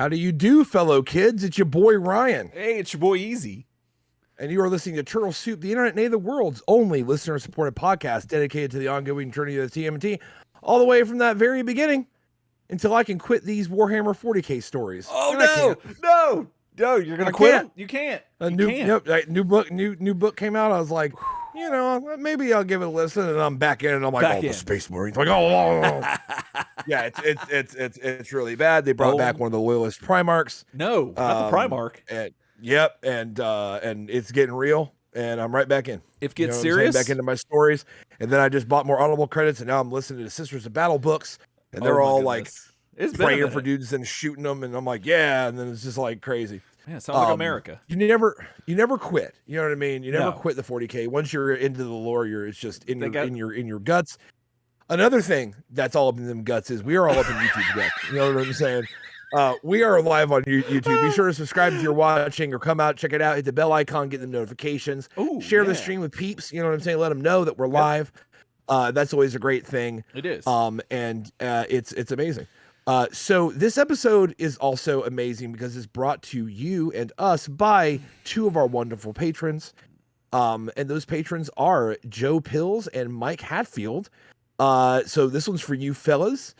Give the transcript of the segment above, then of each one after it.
How do you do, fellow kids? It's your boy Ryan. Hey, it's your boy Easy. And you are listening to Turtle Soup, the internet and the world's only listener-supported podcast dedicated to the ongoing journey of the TMNT, all the way from that very beginning until I can quit these Warhammer 40k stories. Oh, no, you're gonna quit them? You can't. New book came out. I was like, maybe I'll give it a listen, and I'm back in, and I'm like, the Space Marines. Like, yeah, it's really bad. They brought back one of the loyalist Primarchs. No, not the Primarch. And it's getting real, and I'm right back in. It gets serious. Back into my stories, and then I just bought more Audible credits, and now I'm listening to Sisters of Battle books, and they're all like praying for dudes and shooting them, and I'm like, yeah, and then it's just like crazy. Yeah, it sounds like America. You never quit. You know what I mean? You never quit the 40k. Once you're into the lore, it's just in your guts. Another thing that's all up in them guts is we are all up in YouTube's guts. You know what I'm saying? We are live on YouTube. Be sure to subscribe if you're watching, or come out, check it out, hit the bell icon, get the notifications. Share the stream with peeps. You know what I'm saying? Let them know that we're live. That's always a great thing. It is. And it's amazing. So this episode is also amazing because it's brought to you and us by two of our wonderful patrons. And those patrons are Joe Pills and Mike Hatfield. So this one's for you fellas.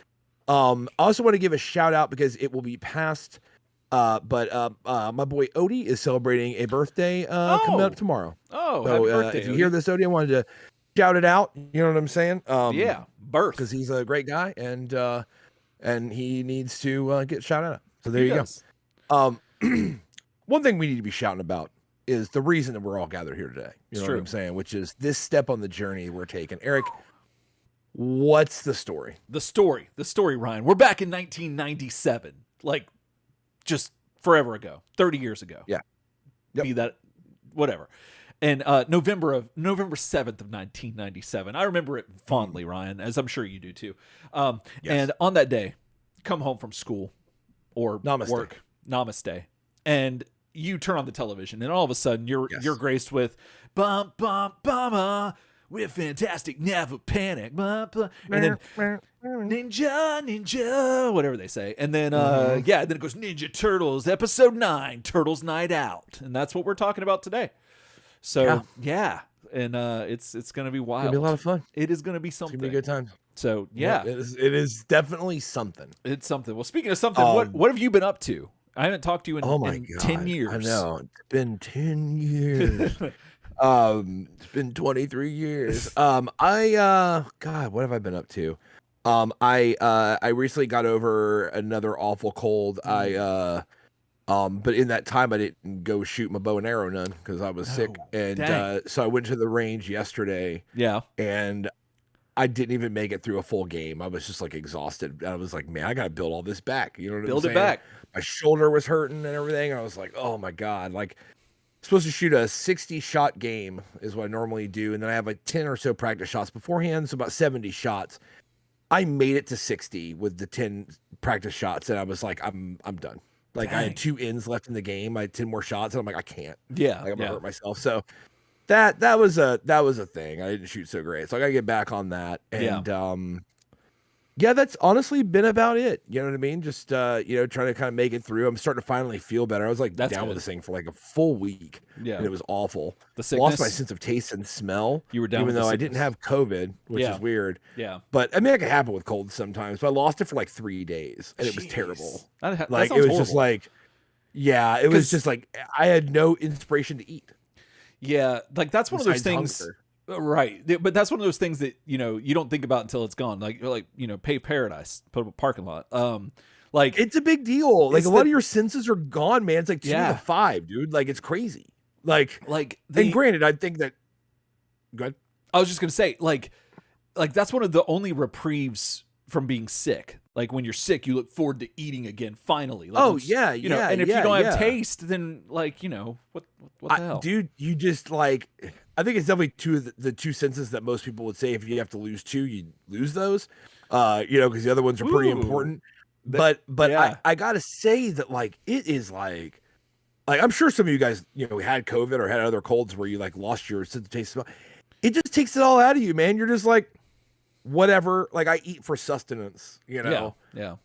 I also want to give a shout out because it will be past, but my boy Odie is celebrating a birthday coming up tomorrow. Oh, so, happy birthday, if you hear this, Odie, I wanted to shout it out. You know what I'm saying? Birth, because he's a great guy, and he needs to get shouted out. So there you go. One thing we need to be shouting about is the reason that we're all gathered here today. You know what I'm saying? Which is this step on the journey we're taking. Eric, what's the story? The story, Ryan. We're back in 1997, like just forever ago, 30 years ago. Yeah. Yep. Be that whatever. And November 7th of 1997. I remember it fondly, Ryan, as I'm sure you do too. And on that day, come home from school or work, namaste, and you turn on the television, and all of a sudden you're graced with bum bum bum with fantastic, never panic, blah, blah. And then ninja, whatever they say. And then, then it goes Ninja Turtles, episode 9, Turtles Night Out. And that's what we're talking about today. So, and it's going to be wild. It's going to be a lot of fun. It is going to be something. It's going to be a good time. So, it is definitely something. It's something. Well, speaking of something, what have you been up to? I haven't talked to you in 10 years. I know. It's been 10 years. It's been 23 years. God, what have I been up to? I recently got over another awful cold. But in that time I didn't go shoot my bow and arrow none because I was sick. And so I went to the range yesterday. Yeah. And I didn't even make it through a full game. I was just like exhausted. I was like, man, I got to build all this back. You know what I'm saying? Build it back. My shoulder was hurting and everything. I was like, oh my God, like, supposed to shoot a 60-shot game is what I normally do, and then I have like 10 or so practice shots beforehand, so about 70 shots. I made it to 60 with the 10 practice shots, and I was like, I'm done. Like, I had 2 ends left in the game. I had 10 more shots, and I'm like, I can't. Yeah, like, I'm gonna hurt myself. So that was a thing. I didn't shoot so great, so I gotta get back on that. And that's honestly been about it. You know what I mean? Just trying to kind of make it through. I'm starting to finally feel better. I was like down with this thing for like a full week. Yeah, and it was awful. The sickness. Lost my sense of taste and smell. You were down, even though I didn't have COVID, which is weird. Yeah, but I mean, it can happen with colds sometimes. But I lost it for like 3 days, and it was terrible. That like it was horrible. Just like, it was just like I had no inspiration to eat. Yeah, like that's one of those things. Hunger. Right, but that's one of those things that you don't think about until it's gone. Like pay paradise, put up a parking lot. Like it's a big deal. Like a lot of your senses are gone, man. It's like 2 to 5, dude. Like it's crazy. Like and granted, I think that. Go ahead. I was just gonna say, like that's one of the only reprieves from being sick. Like when you're sick, you look forward to eating again. Finally. Like, and if you don't have taste, then what the hell, dude? You just like. I think it's definitely the two senses that most people would say if you have to lose 2, you lose those. Because the other ones are pretty important. But I gotta say that like it is like I'm sure some of you guys had COVID or had other colds where you like lost your sense of taste. It just takes it all out of you, man. You're just like, whatever. Like I eat for sustenance, you Yeah. know. Yeah.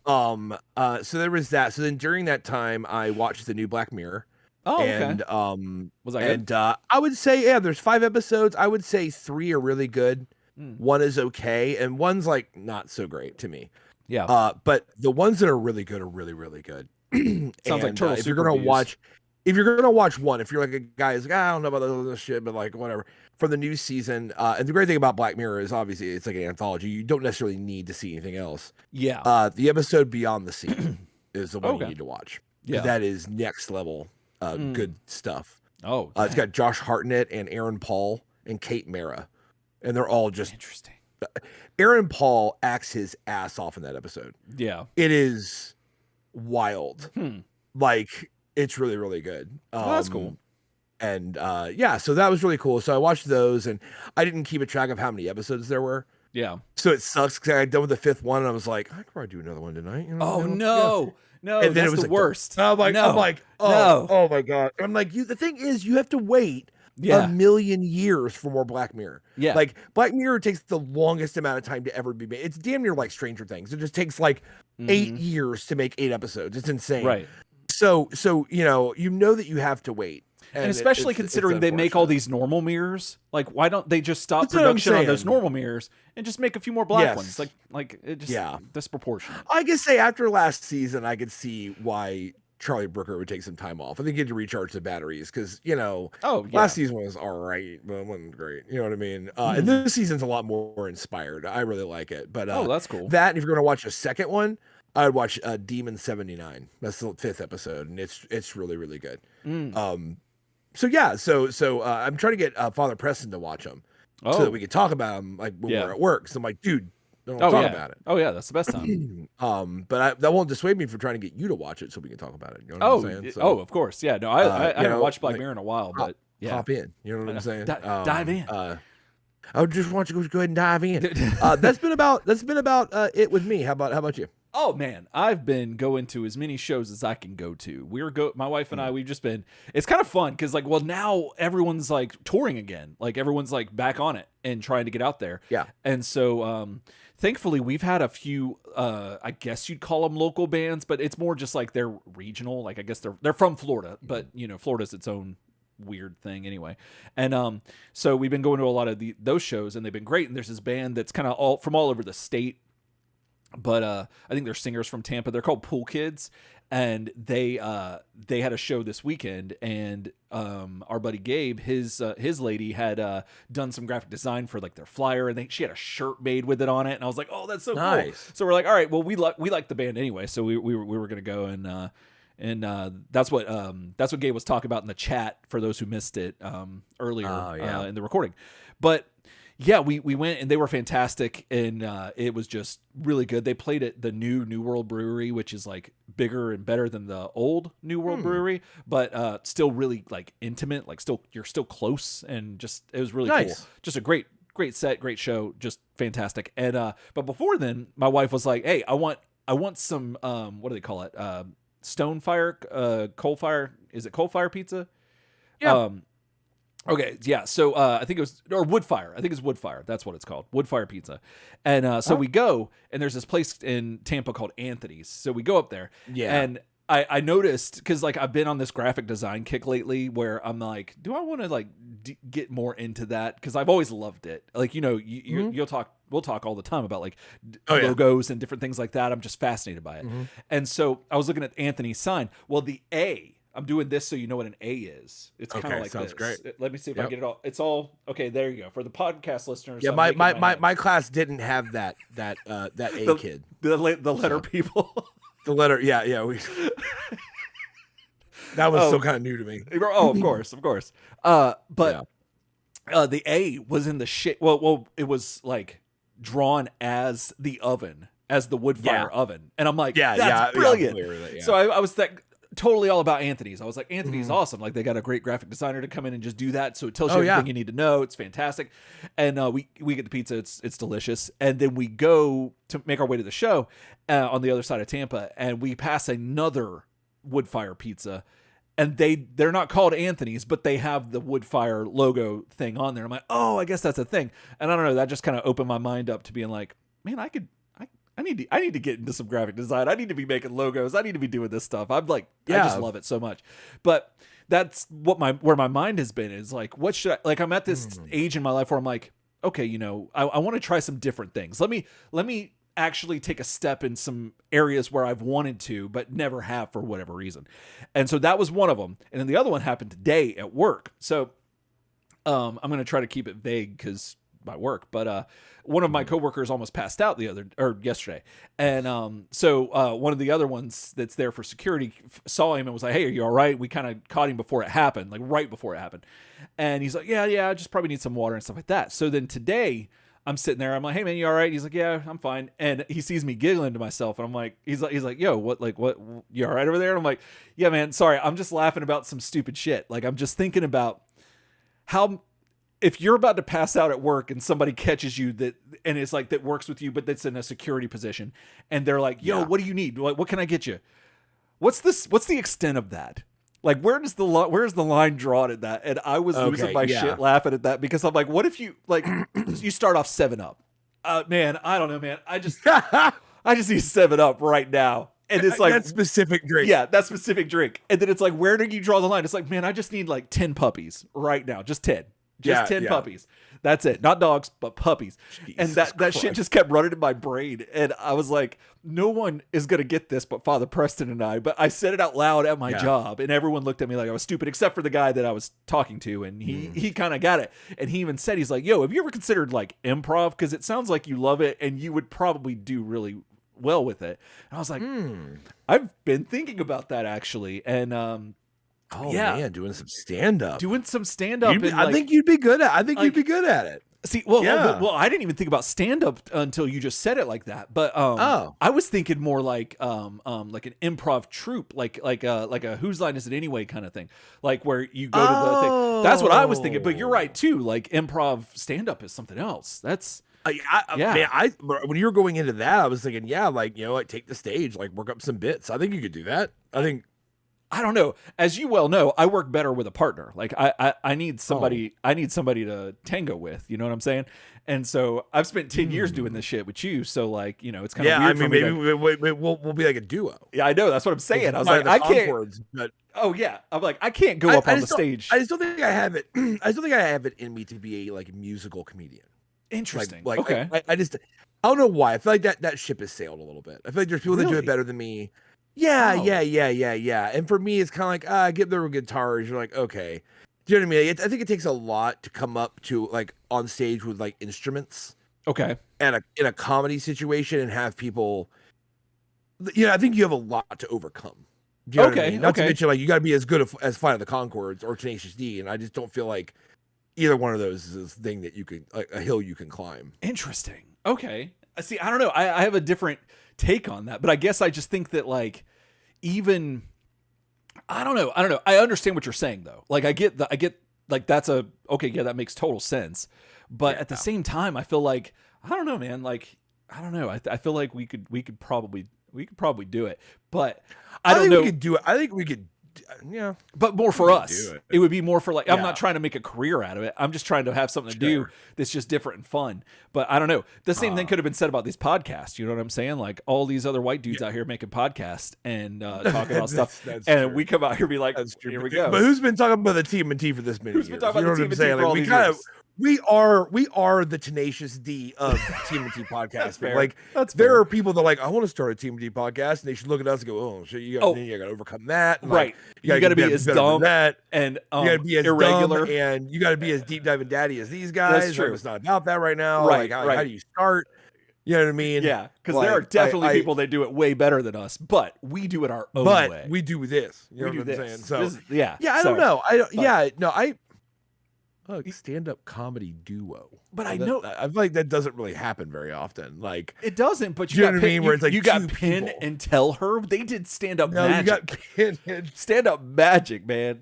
So there was that. So then during that time, I watched the new Black Mirror, Oh, okay. and Was that good? I would say there's 5 episodes. I would say 3 are really good. Mm. 1 is okay, and 1's like not so great to me. Yeah. But the ones that are really good are really, really good. Sounds like Turtle if Soup you're gonna reviews. if you're gonna watch one, if you're like a guy who's like, I don't know about this shit, but like whatever. For the new season, and the great thing about Black Mirror is obviously it's like an anthology. You don't necessarily need to see anything else. Yeah. The episode Beyond the Sea is the one Okay. you need to watch. Yeah. That is next level good stuff. Oh, It's got Josh Hartnett and Aaron Paul and Kate Mara, and they're all just interesting. Aaron Paul acts his ass off in that episode. Yeah. It is wild. Like it's really, really good. Oh, that's cool. And so that was really cool. So I watched those, and I didn't keep a track of how many episodes there were. Yeah. So it sucks because I got done with the 5th one, and I was like, I could probably do another one tonight. You know, Oh you know? no. No, And then that's it was the like, worst. I'm like, No. oh my god. I'm like, the thing is, you have to wait Yeah. a million years for more Black Mirror. Yeah. Like Black Mirror takes the longest amount of time to ever be made. It's damn near like Stranger Things. It just takes like 8 years to make 8 episodes. It's insane. Right. So you know that you have to wait. And especially considering they make all these normal mirrors, like why don't they just stop production on those normal mirrors and just make a few more black ones? Like it just disproportionate. I could say after last season, I could see why Charlie Brooker would take some time off. I think he had to recharge the batteries because last season was all right, but it wasn't great. You know what I mean? And this season's a lot more inspired. I really like it. But that's cool. That, and if you're going to watch a second one, I would watch Demon 79. That's the 5th episode, and it's really, really good. So I'm trying to get Father Preston to watch them so that we can talk about them like when we're at work. So I'm like, dude, don't talk about it. Oh yeah, that's the best time. But that won't dissuade me from trying to get you to watch it so we can talk about it. You know what I'm saying? So, of course, yeah. No, I haven't watched Black Mirror in a while, but hop in. You know what I'm saying? Dive in. I just want you to go ahead and dive in. That's been about it with me. How about you? Oh man, I've been going to as many shows as I can go to. My wife and I, we've just been, it's kind of fun because now everyone's like touring again. Like everyone's like back on it and trying to get out there. Yeah. And so thankfully we've had a few, I guess you'd call them local bands, but it's more just like they're regional. Like I guess they're from Florida, but Florida's its own weird thing anyway. And so we've been going to a lot of those shows and they've been great. And there's this band that's kind of from all over the state. But I think they're singers from Tampa. They're called Pool Kids, and they had a show this weekend. And our buddy Gabe, his lady had done some graphic design for like their flyer, and she had a shirt made with it on it. And I was like, oh, that's so cool. So we're like, all right, well, we like the band anyway, so we were gonna go and that's what Gabe was talking about in the chat for those who missed it earlier in the recording, but. Yeah, we went and they were fantastic, and it was just really good. They played at the New World Brewery, which is like bigger and better than the old New World Brewery, but still really like intimate. Like you're still close, and just it was really cool. Just a great set, great show, just fantastic. And but before then, my wife was like, "Hey, I want some what do they call it? Stone fire, coal fire? Is it coal fire pizza?" Yeah. Okay, yeah, so I think it was, or wood fire. I think it's wood fire. That's what it's called, wood fire pizza. And so we go, and there's this place in Tampa called Anthony's. So we go up there, and I noticed, because like I've been on this graphic design kick lately where I'm like, do I want to like get more into that? Because I've always loved it. Like, we'll talk all the time about like logos and different things like that. I'm just fascinated by it. And so I was looking at Anthony's sign. Well, the A, I'm doing this so you know what an A is. It's kind of like sounds this. Great. Let me see if I get it all. It's all okay. There you go. For the podcast listeners, yeah. My class didn't have that A kid. The letter people. The letter, yeah. That was still kind of new to me. Oh, of course. But the A was in the shape. Well, it was like drawn as the oven, as the wood fire oven, and I'm like, that's brilliant. So I was totally all about Anthony's. I was like, Anthony's awesome. Like they got a great graphic designer to come in and just do that. So it tells you everything you need to know. It's fantastic. And we get the pizza. It's delicious. And then we go to make our way to the show on the other side of Tampa, and we pass another wood fire pizza. and they're not called Anthony's, but they have the Woodfire logo thing on there. I'm like, oh, I guess that's a thing. And I don't know, that just kind of opened my mind up to being like, man, I need to get into some graphic design. I need to be making logos. I need to be doing this stuff. I'm like, I just love it so much. But that's where my mind has been, is like, what should I, like, I'm at this age in my life where I'm like, okay, you know, I want to try some different things. Let me actually take a step in some areas where I've wanted to, but never have for whatever reason. And so that was one of them. And then the other one happened today at work. So I'm going to try to keep it vague because my work, but one of my coworkers almost passed out yesterday. And so one of the other ones that's there for security saw him and was like, hey, are you all right? We kind of caught him before it happened, like right before it happened. And he's like, yeah, I just probably need some water and stuff like that. So then today I'm sitting there, I'm like, hey man, you all right? He's like, yeah, I'm fine. And he sees me giggling to myself, and I'm like, he's like, yo, what, you all right over there? And I'm like, yeah, man, sorry. I'm just laughing about some stupid shit. Like, I'm just thinking about how, if you're about to pass out at work and somebody catches you and it's like, that works with you, but that's in a security position, and they're like, yo, what do you need? What can I get you? What's the extent of that? Like, where's the line drawn at that? And I was losing my shit laughing at that, because I'm like, what if you, like, you start off 7-Up? Man, I don't know, man. I just need 7-Up right now. And it's like, that specific drink. Yeah, that specific drink. And then it's like, where do you draw the line? It's like, man, I just need like 10 puppies right now. Just 10. Just 10 puppies. That's it. Not dogs, but puppies. Jesus and that shit just kept running in my brain. And I was like, no one is going to get this but Father Preston and I. But I said it out loud at my job, and everyone looked at me like I was stupid, except for the guy that I was talking to. And he kind of got it. And he even said, he's like, yo, have you ever considered like improv? Because it sounds like you love it and you would probably do really well with it. And I was like, I've been thinking about that actually. And man, doing some stand up. I think you'd be good at. You'd be good at it. See, well, I didn't even think about stand up until you just said it like that. But I was thinking more like an improv troupe, like a Whose Line Is It Anyway kind of thing, like where you go to the thing. That's what I was thinking. But you're right too. Like, improv stand up is something else. That's. Man, when you were going into that, I was thinking, like take the stage, like work up some bits. I think you could do that. I don't know. As you well know, I work better with a partner. Like I need somebody. I need somebody to tango with. You know what I'm saying? And so I've spent 10 years doing this shit with you. So like, you know, it's kind of weird. I mean, maybe we'll be like a duo. Yeah, I know. That's what I'm saying. I was like, I can't. But oh yeah, I'm like, I can't go up on the stage. I just don't think I have it. I just don't think I have it in me to be a musical comedian. Interesting. Like okay. I don't know why. I feel like that ship has sailed a little bit. I feel like there's people that do it better than me. Yeah. And for me, it's kind of like, get the guitars. You're like, okay. Do you know what I mean? I think it takes a lot to come up to like on stage with like instruments. Okay. And in a comedy situation and have people, I think you have a lot to overcome. Do you know what I mean? Not to mention, like, you got to be as good as Flight of the Conchords or Tenacious D. And I just don't feel like either one of those is a thing that you can, like, a hill you can climb. Interesting. Okay. See, I don't know. I have a different take on that, but I guess I just think that, like, even I don't know. I understand what you're saying though. Like, I get like, that's that makes total sense. But at the same time, I feel like, I don't know, man. Like, I don't know. I feel like we could probably do it, but I don't know. We could do it. I think we could. Yeah, but more for us. It would be more for, like, I'm not trying to make a career out of it. I'm just trying to have something to do that's just different and fun. But I don't know. The same thing could have been said about these podcasts. You know what I'm saying? Like, all these other white dudes out here making podcasts and talking about stuff, that's and we come out here and be like, here we go. But who's been talking about the TMNT for this many years? Who's been talking about the TMNT for all these years? We are the Tenacious D of TMNT podcast. That's fair. Like, there are people that are like, I want to start a TMNT podcast, and they should look at us and go, oh shit, you got to overcome that. And right. You got to be as dumb and you got to be as irregular, and you got to be as deep diving daddy as these guys. That's true. It's not about that right now. Right. Like, how do you start? You know what I mean? Yeah, because there are definitely people that do it way better than us, but we do it our own way. But we do this. You know what I'm saying? So I don't know. Stand-up comedy duo, but I know I feel like that doesn't really happen very often. Like, it doesn't. But you got what I mean? Where it's like you got Penn and Tell Her. They did stand-up magic. You got Penn and stand-up magic, man.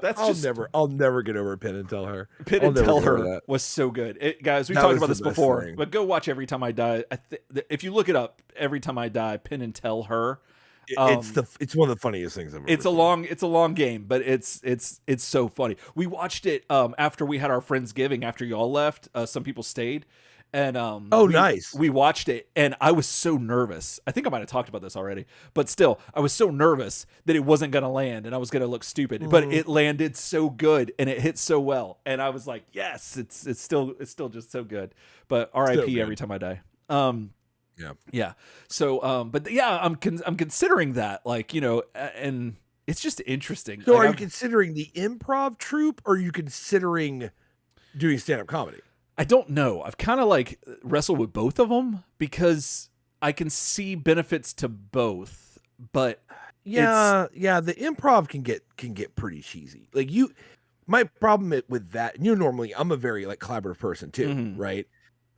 I'll never get over Penn and Tell Her. Penn and Tell Her was so good, guys. We talked about this before, but go watch Every Time I Die. If you look it up, Every Time I Die, Penn and Tell Her. It's one of the funniest things I've ever It's a seen. long game, but it's so funny. We watched it after we had our Friendsgiving, after y'all left. Some people stayed, and Oh, nice. we watched it, and I was so nervous. I think I might have talked about this already, but still, I was so nervous that it wasn't gonna land, and I was gonna look stupid. But it landed so good, and it hit so well, and I was like, yes, it's still just so good. But R.I.P. every time I die. Yeah. So, but yeah, I'm considering that, like, and it's just interesting. So, Like, are you considering the improv troupe, or are you considering doing stand-up comedy? I don't know. I've kind of like wrestled with both of them because I can see benefits to both, but Yeah, the improv can get pretty cheesy. Like my problem with that, normally I'm a very like collaborative person too, right?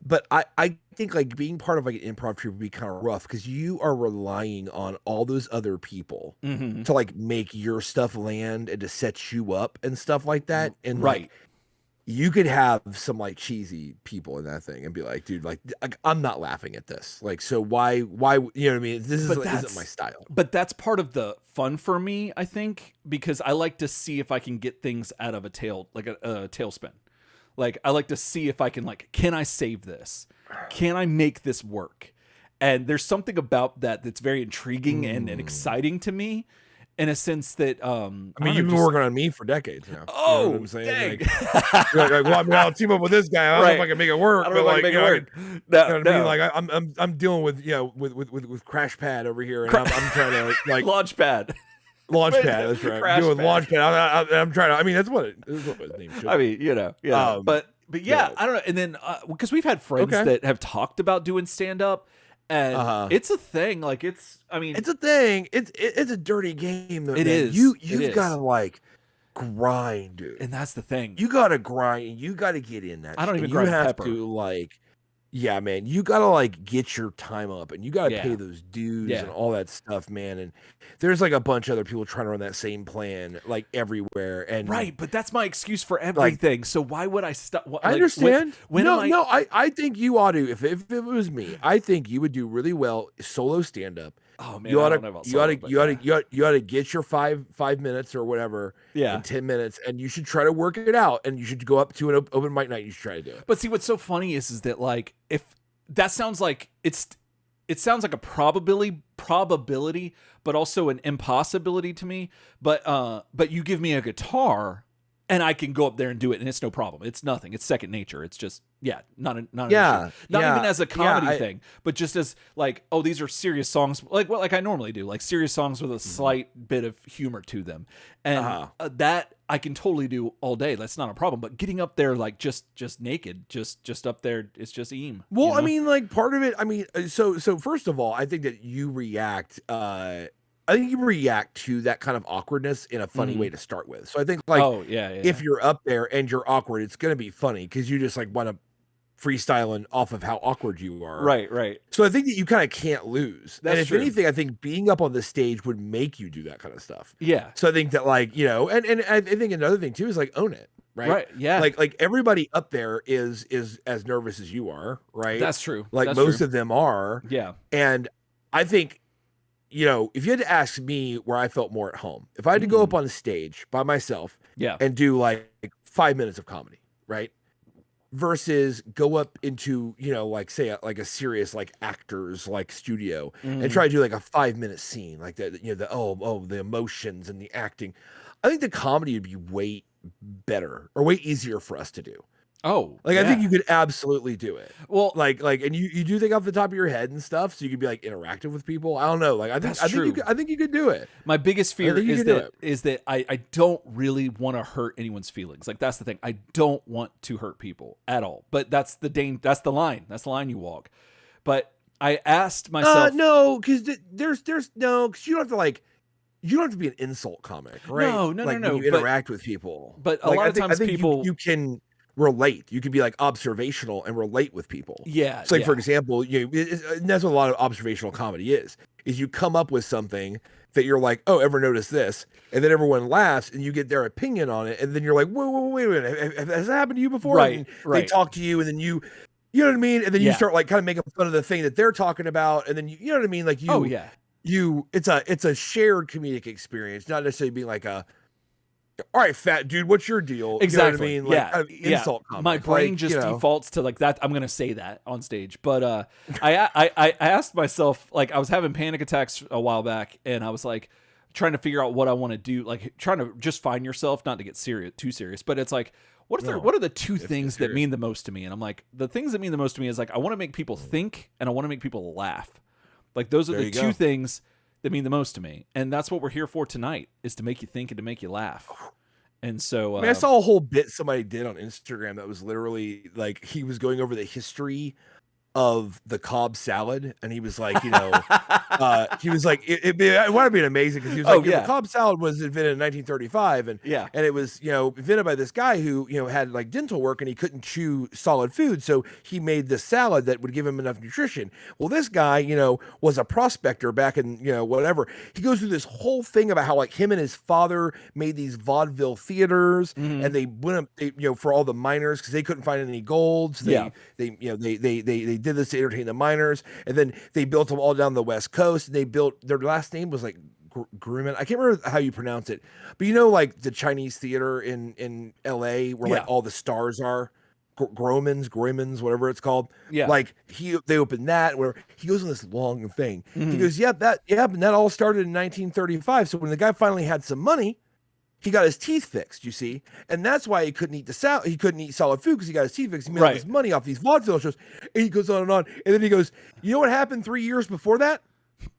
But I think like being part of like an improv troupe would be kind of rough because you are relying on all those other people to like make your stuff land and to set you up and stuff like that. And like you could have some like cheesy people in that thing and be like, dude, like I'm not laughing at this. Like, so why, you know what I mean? This isn't my style. But that's part of the fun for me, I think, because I like to see if I can get things out of a tailspin. Like, I like to see if I can I save this? Can I make this work? And there's something about that that's very intriguing and exciting to me, in a sense that I mean, you've been working on me for decades now. Oh, you know what I'm saying? dang. Like, well, I mean, I'll team up with this guy. I don't know if I can make it work. I don't know if I can make it work. You know what I mean? Like I'm dealing with with Crash Pad over here, and I'm trying to like Launchpad. Launchpad, that's right. I'm dealing with Launchpad. I'm trying to. I mean, that's what his name should. I mean, but yeah, I don't know. And then because we've had friends that have talked about doing stand up, and it's a thing. Like it's a thing. It's a dirty game. Though, it man. is. You've got to like grind, dude. And that's the thing. You got to grind. You got to get in that. I don't even grind pepper. To like. Yeah, man, you gotta like get your time up, and you gotta pay those dues and all that stuff, man. And there's like a bunch of other people trying to run that same plan, like everywhere. And but that's my excuse for everything. So why would I stop? I understand. I think you ought to. If it was me, I think you would do really well solo stand up. Oh man, you ought to get your five minutes or whatever in 10 minutes, and you should try to work it out, and you should go up to an open mic night. You should try to do it. But see, what's so funny is that like if that sounds like it sounds like a probability, but also an impossibility to me. But you give me a guitar, and I can go up there and do it, and it's no problem. It's nothing. It's second nature. It's just not an issue. Not even as a comedy thing, but just as like, oh, these are serious songs, like I normally do, like serious songs with a slight bit of humor to them, and that I can totally do all day. That's not a problem. But getting up there like just naked, just up there, it's just eam. Well, I mean, like part of it. I mean, so first of all, I think that you react. I think you react to that kind of awkwardness in a funny way to start with. So I think like, if you're up there and you're awkward, it's going to be funny because you just like want to freestyling off of how awkward you are. Right. So I think that you kind of can't lose. That's and if true. anything, I think being up on the stage would make you do that kind of stuff. Yeah. So I think that like, and I think another thing too is like own it. Right. Yeah. Like everybody up there is as nervous as you are. Right. That's true. Like most of them are. Yeah. And I think, if you had to ask me where I felt more at home, if I had to go up on the stage by myself and do like 5 minutes of comedy, right? Versus go up into, like say like a serious like actors like studio and try to do like a 5-minute scene like that, the emotions and the acting. I think the comedy would be way better or way easier for us to do. Oh, I think you could absolutely do it. Well, like, and you do think off the top of your head and stuff, so you could be like interactive with people. I don't know. Like, I think you could do it. My biggest fear is that I don't really want to hurt anyone's feelings. Like that's the thing. I don't want to hurt people at all. But that's the line. That's the line you walk. But I asked myself, no, because there's no, because you don't have to like. You don't have to be an insult comic, right? No. When you interact with people. But a lot of times people you can relate. You can be like observational and relate with people. Yeah. So like for example, and that's what a lot of observational comedy is you come up with something that you're like, oh, ever notice this? And then everyone laughs and you get their opinion on it. And then you're like, whoa, wait a minute. Has that happened to you before? Right. They talk to you and then you know what I mean? And then you start like kind of making fun of the thing that they're talking about. And then you know what I mean? Like you it's a shared comedic experience, not necessarily being like a, all right, fat dude, what's your deal? Exactly. You know what I mean? Like Yeah. kind of Yeah. insult My comic. brain Like, just defaults to like that. I'm gonna say that on stage, but I asked myself, like, I was having panic attacks a while back, and I was like trying to figure out what I want to do, like trying to just find yourself, not to get too serious, but it's like, what are the two things that mean the most to me? And I'm like, the things that mean the most to me is like, I want to make people think, and I want to make people laugh. Like, those are the two things that mean the most to me, and that's what we're here for tonight, is to make you think and to make you laugh. And so, I mean, I saw a whole bit somebody did on Instagram that was literally like, he was going over the history of the Cobb salad, and he was like, he was like, it would have been amazing, because he was like, the Cobb salad was invented in 1935, and it was invented by this guy who had like dental work, and he couldn't chew solid food, so he made this salad that would give him enough nutrition. Well, this guy was a prospector back in whatever. He goes through this whole thing about how like him and his father made these vaudeville theaters, and they went up for all the miners, because they couldn't find any gold, so they did this to entertain the miners, and then they built them all down the West Coast. And they built, their last name was like Grumman. I can't remember how you pronounce it, but like the Chinese theater in LA where like all the stars are, Groymans, whatever it's called. Yeah, like they opened that, where he goes on this long thing. He goes, and that all started in 1935. So when the guy finally had some money, he got his teeth fixed, you see, and that's why he couldn't eat he couldn't eat solid food, because he got his teeth fixed. He made all his money off these vaudeville shows, and he goes on, and then he goes, you know what happened 3 years before that?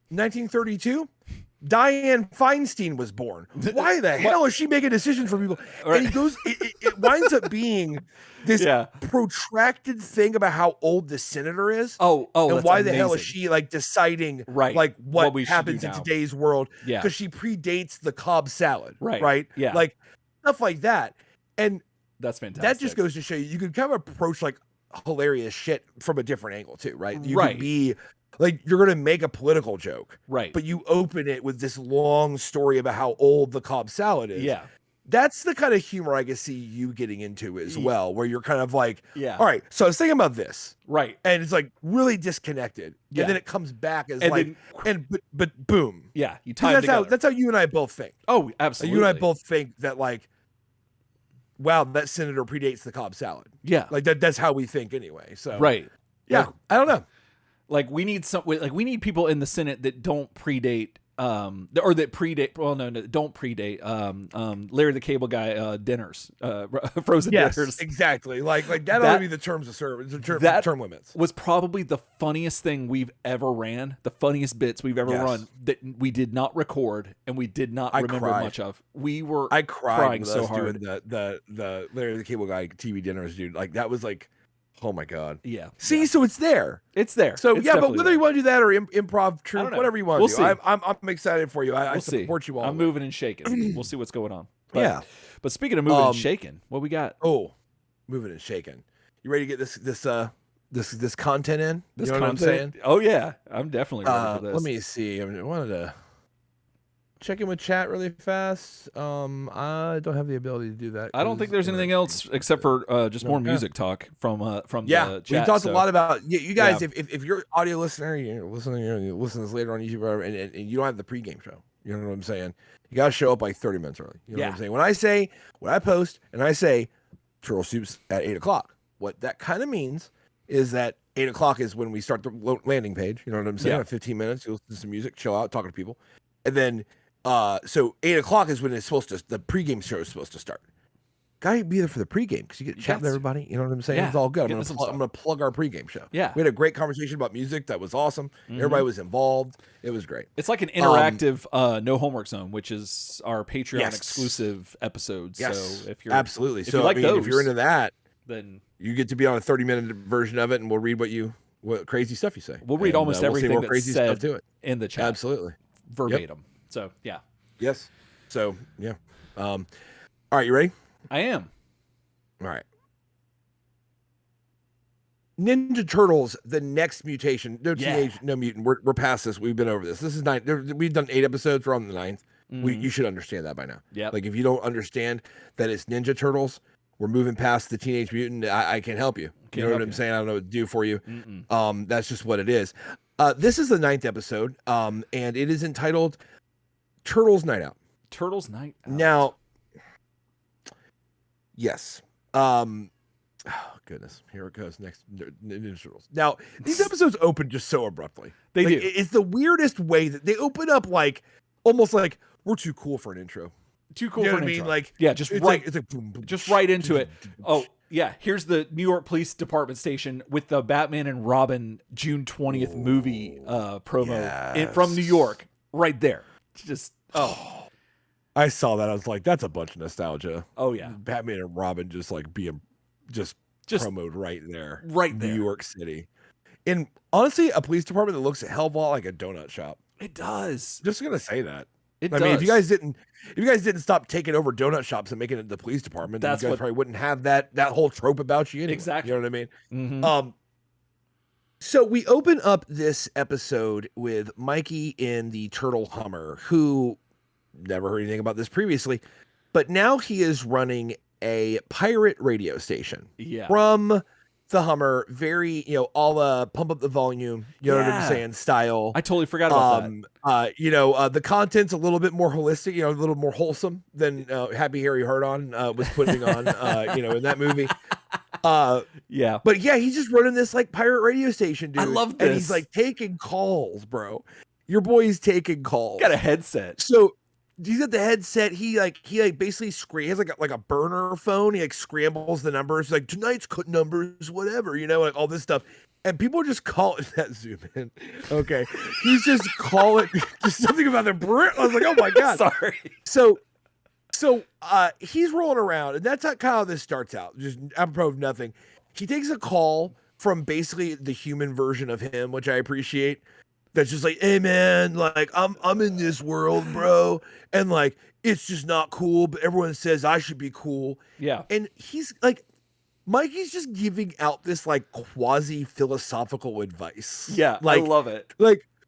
1932. Diane Feinstein was born. Why the hell is she making decisions for people? And he goes, it winds up being this protracted thing about how old the senator is. And why the hell is she like deciding like what happens in today's world? Yeah, because she predates the Cobb salad. Right. Yeah, like stuff like that. And that's fantastic. That just goes to show you can kind of approach like hilarious shit from a different angle too, right? You can be like, you're going to make a political joke, right? But you open it with this long story about how old the Cobb salad is. Yeah. That's the kind of humor I can see you getting into as well, where you're kind of like, all right, so I was thinking about this. Right. And it's like really disconnected. Yeah. And then it comes back as but boom. Yeah. You tie that's how you and I both think. Oh, absolutely. You and I both think that like, wow, that senator predates the Cobb salad. Yeah. Like that's how we think anyway. So Yeah. I don't know. Like, we need people in the Senate that don't predate or that predate. Well, no, don't predate. Larry the Cable Guy dinners, frozen dinners. Exactly. Like that ought to be the terms of service. Term limits was probably the funniest thing we've ever ran. The funniest bits we've ever run that we did not record and we did not remember much of. I cried crying so hard. Doing the Larry the Cable Guy TV dinners, dude. Like that was like, oh my God. Yeah. See, so it's there. It's there. So but whether you want to do that or improv troupe, whatever you want to do, see. I'm excited for you. I support you all. I'm moving and shaking. We'll see what's going on. But speaking of moving and shaking, what we got? Oh, moving and shaking. You ready to get this content in? This content? What I'm saying? Oh yeah, I'm definitely ready for this. Let me see. I wanted to check in with chat really fast. I don't have the ability to do that. I don't think there's anything else except for just more music talk from the chat. We talked a lot about you guys. If you're an audio listener, you're listening to this later on YouTube, and you don't have the pregame show. You know what I'm saying? You gotta show up like 30 minutes early. You know what I'm saying? When I post and I say Turtle Soup's at 8:00, what that kind of means is that 8:00 is when we start the landing page. You know what I'm saying? 15 minutes, you'll listen to some music, chill out, talking to people, and then. So 8:00 is when the pregame show is supposed to start. Gotta be there for the pregame because you get to chat with everybody. You know what I'm saying? It's all good. I'm gonna plug our pregame show. Yeah, we had a great conversation about music that was awesome. Everybody was involved. It was great. It's like an interactive no homework zone, which is our Patreon exclusive episodes. Yes, so if you're absolutely. If you like those, if you're into that, then you get to be on a 30-minute version of it, and we'll read what crazy stuff you say. We'll read almost everything that's crazy said stuff to it in the chat. Absolutely, verbatim. So yeah. Yes. So yeah. All right, you ready? I am. All right. Ninja Turtles: The Next Mutation. No teenage, no mutant. We're past this. We've been over this. This is 9. We've done 8 episodes. We're on the 9th. You should understand that by now. Yeah. Like if you don't understand that it's Ninja Turtles, we're moving past the Teenage Mutant. I can't help you. You know what I'm saying? I don't know what to do for you. That's just what it is. This is the 9th episode, and it is entitled Turtles Night Out. Turtles Night Out. Now, yes. Oh, goodness. Here it goes. Next, Ninja Turtles. Now, these episodes open just so abruptly. They do. It's the weirdest way that they open up, like, almost like, we're too cool for an intro. Too cool You know for what an I mean? intro. Like, yeah, just it's right, like, it's like boom, boom, just right into it. Oh, yeah. Here's the New York Police Department station with the Batman and Robin June 20th movie promo from New York. Right there. Just, I saw that. I was like, that's a bunch of nostalgia. Oh, yeah. Batman and Robin just like being just promoted right there. Right there. New York City. And honestly, a police department that looks a hell of a lot like a donut shop. It does. Just gonna say that. It I does. mean, if you guys didn't stop taking over donut shops and making it the police department, then you guys probably wouldn't have that whole trope about you anyway. Exactly. You know what I mean? Mm-hmm. So we open up this episode with Mikey in the Turtle Hummer, who never heard anything about this previously, but now he is running a pirate radio station. Yeah. From the Hummer, very, a la Pump Up the Volume, you know what I'm saying, style. I totally forgot about that. The content's a little bit more holistic, a little more wholesome than Happy Harry Hardon was putting on, in that movie. Yeah. But yeah, he's just running this like pirate radio station, dude. I love this. And he's like taking calls, bro. Your boy's taking calls. Got a headset. So he's got the headset. He basically he has like a burner phone. He like scrambles the numbers, like tonight's numbers, whatever, like all this stuff. And people just call it that zoom in. Okay. He's just calling just something about the Brit. I was like, oh my God. Sorry. So he's rolling around, and that's kind of how this starts out. Just apropos of nothing. He takes a call from basically the human version of him, which I appreciate. That's just like, hey man, like I'm in this world, bro, and like it's just not cool, but everyone says I should be cool. Yeah. And he's like, Mikey's just giving out this like quasi philosophical advice. Yeah, like, I love it.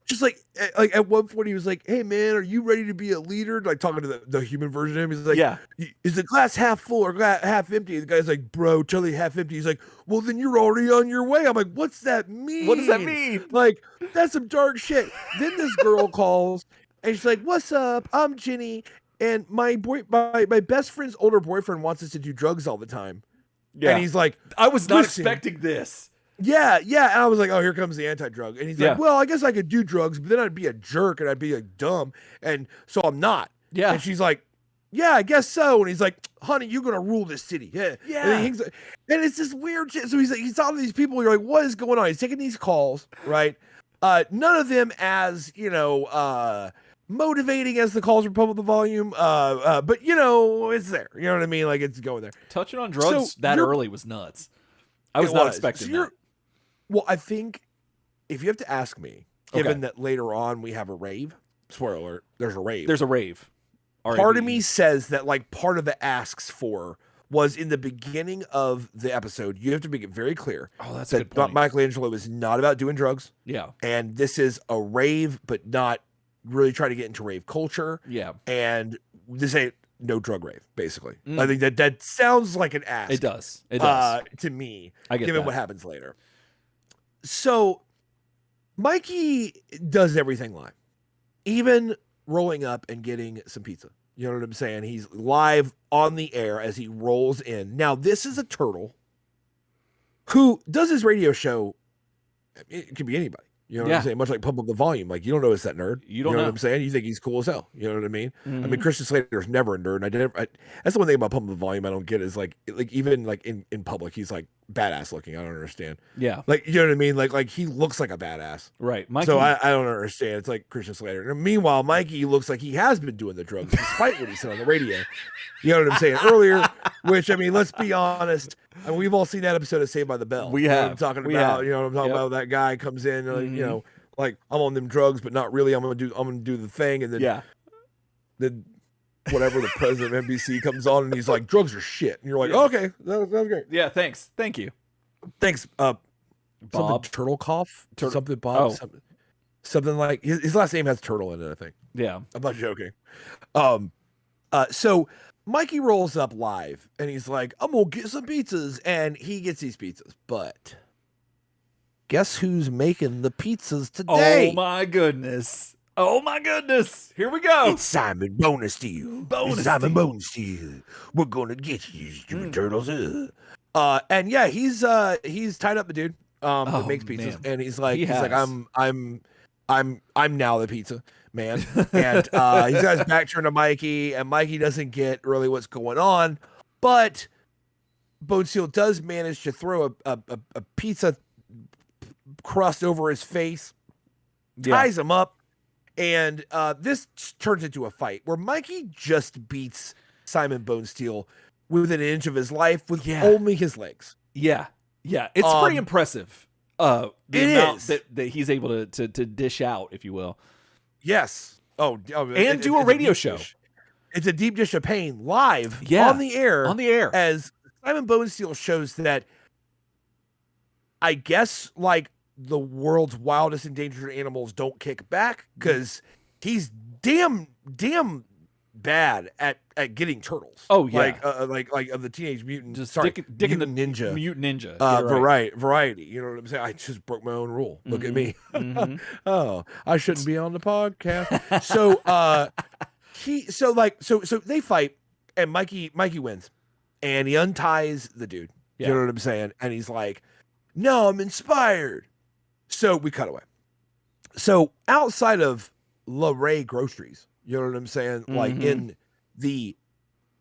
Just like at one point he was like, hey man, are you ready to be a leader? Like talking to the human version of him. He's like, yeah, is the glass half full or half empty? The guy's like, bro, totally half empty. He's like, well then you're already on your way. I'm like, what's that mean? What does that mean? Like, that's some dark shit. Then this girl calls and she's like, what's up? I'm Ginny, and my best friend's older boyfriend wants us to do drugs all the time. Yeah. And he's like, I was not expecting this. Yeah. And I was like, oh, here comes the anti-drug. And he's like, well, I guess I could do drugs, but then I'd be a jerk and I'd be like dumb. And so I'm not. Yeah. And she's like, yeah, I guess so. And he's like, honey, you're going to rule this city. Yeah. And it's this weird shit. So he's like, he's talking to these people. You're like, what is going on? He's taking these calls, right? None of them as, motivating as the calls from Pump Up the Volume. But it's there. You know what I mean? Like it's going there. Touching on drugs that early was nuts. I was not expecting that. Well, I think if you have to ask me, given that later on we have a rave, spoiler alert, there's a rave. There's a rave. Part of me says that like part of the asks for was in the beginning of the episode, you have to make it very clear that's a good point. Michelangelo is not about doing drugs. Yeah. And this is a rave, but not really trying to get into rave culture. Yeah. And this ain't no drug rave, basically. I think that sounds like an ask. It does. It does. To me, I get given that. what happens later. So Mikey does everything live, even rolling up and getting some pizza. You know what I'm saying? He's live on the air as he rolls in. Now, this is a turtle who does his radio show. It could be anybody. You know what I'm saying? Much like Pump Up the Volume. Like, you don't know it's that nerd. You don't know know what I'm saying? You think he's cool as hell. You know what I mean? Mm-hmm. I mean, Christian Slater's never a nerd. And that's the one thing about Pump Up the Volume I don't get is like even like in public, he's like badass looking. I don't understand. Yeah. Like, you know what I mean? Like he looks like a badass. Right. Mikey. So I don't understand. It's like Christian Slater. And meanwhile, Mikey looks like he has been doing the drugs despite what he said on the radio. You know what I'm saying? Earlier, which, I mean, let's be honest. I mean, we've all seen that episode of Saved by the Bell. We You know have. what I'm talking We about. have. You know what I'm talking about? That guy comes in, like I'm on them drugs, but not really. I'm gonna do the thing, and then whatever the president of NBC comes on and he's like, drugs are shit, and you're like, okay, that was great. Yeah, thanks. Thank you. Thanks, Bob. something Turtle Cough, something Bob, something like his last name has turtle in it. I think. Yeah, I'm not joking. So Mikey rolls up live and he's like, I'm gonna get some pizzas. And he gets these pizzas. But guess who's making the pizzas today? Oh my goodness. Oh my goodness. Here we go. It's Simon Bonesteel. Bonesteel. It's Simon Bonesteel. We're gonna get you, stupid turtles. And yeah, he's tied up the dude that makes pizzas, man. and he's like has. I'm now the pizza man. And he's got his back turned to Mikey, and Mikey doesn't get really what's going on, but Bonesteel does manage to throw a pizza crust over his face, ties him up. And this turns into a fight where Mikey just beats Simon Bonesteel within an inch of his life with only his legs. Yeah. It's pretty impressive. The amount that he's able to dish out, if you will. Yes. And do a radio show. It's a deep dish of pain live on the air. As Simon Bonesteel shows that, I guess, like, the world's wildest endangered animals don't kick back, because he's damn bad at getting turtles. Oh yeah, like of the Teenage Mutant, just Mutant Ninja, variety. You know what I'm saying? I just broke my own rule. Look at me. Oh, I shouldn't be on the podcast. So they fight, and Mikey wins, and he unties the dude. You know what I'm saying? And he's like, "No, I'm inspired." So we cut away. So outside of La Ray Groceries, you know what I'm saying? Like in the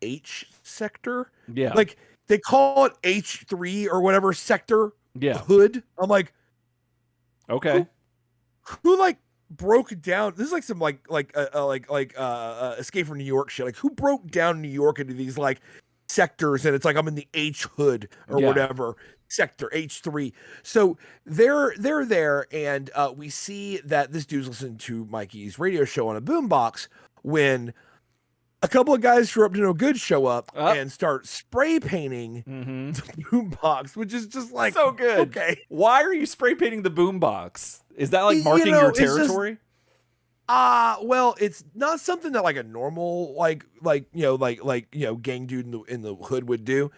H sector. Yeah. Like they call it H3 or whatever sector. Yeah. Hood. I'm like, okay. Who like broke down? This is like some Escape from New York shit. Like, who broke down New York into these like sectors, and it's like I'm in the H hood or whatever. Sector H3. So they're there, and we see that this dude's listening to Mikey's radio show on a boombox when a couple of guys who are up to no good show up and start spray painting the boombox, which is just like so good. Okay, why are you spray painting the boombox? Is that like marking your territory? Well, it's not something that like a normal like gang dude in the hood would do,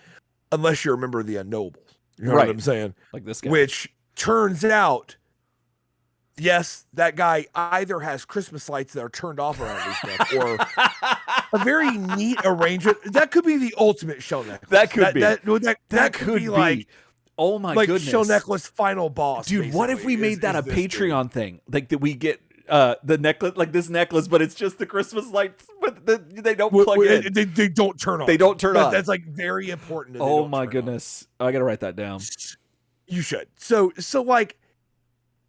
unless you're a member of the Unknowables. You know what I'm saying? Like this guy. Which turns out, yes, that guy either has Christmas lights that are turned off around his neck, or a very neat arrangement. That could be the ultimate shell necklace. That could be. That could be like, oh my goodness, shell necklace final boss. Dude, what if we made that a Patreon thing? Like that we get the necklace, like this necklace, but it's just the Christmas lights, but they don't plug in. They don't turn on. They don't turn on. That's like very important. Oh my goodness. I got to write that down. You should. So like,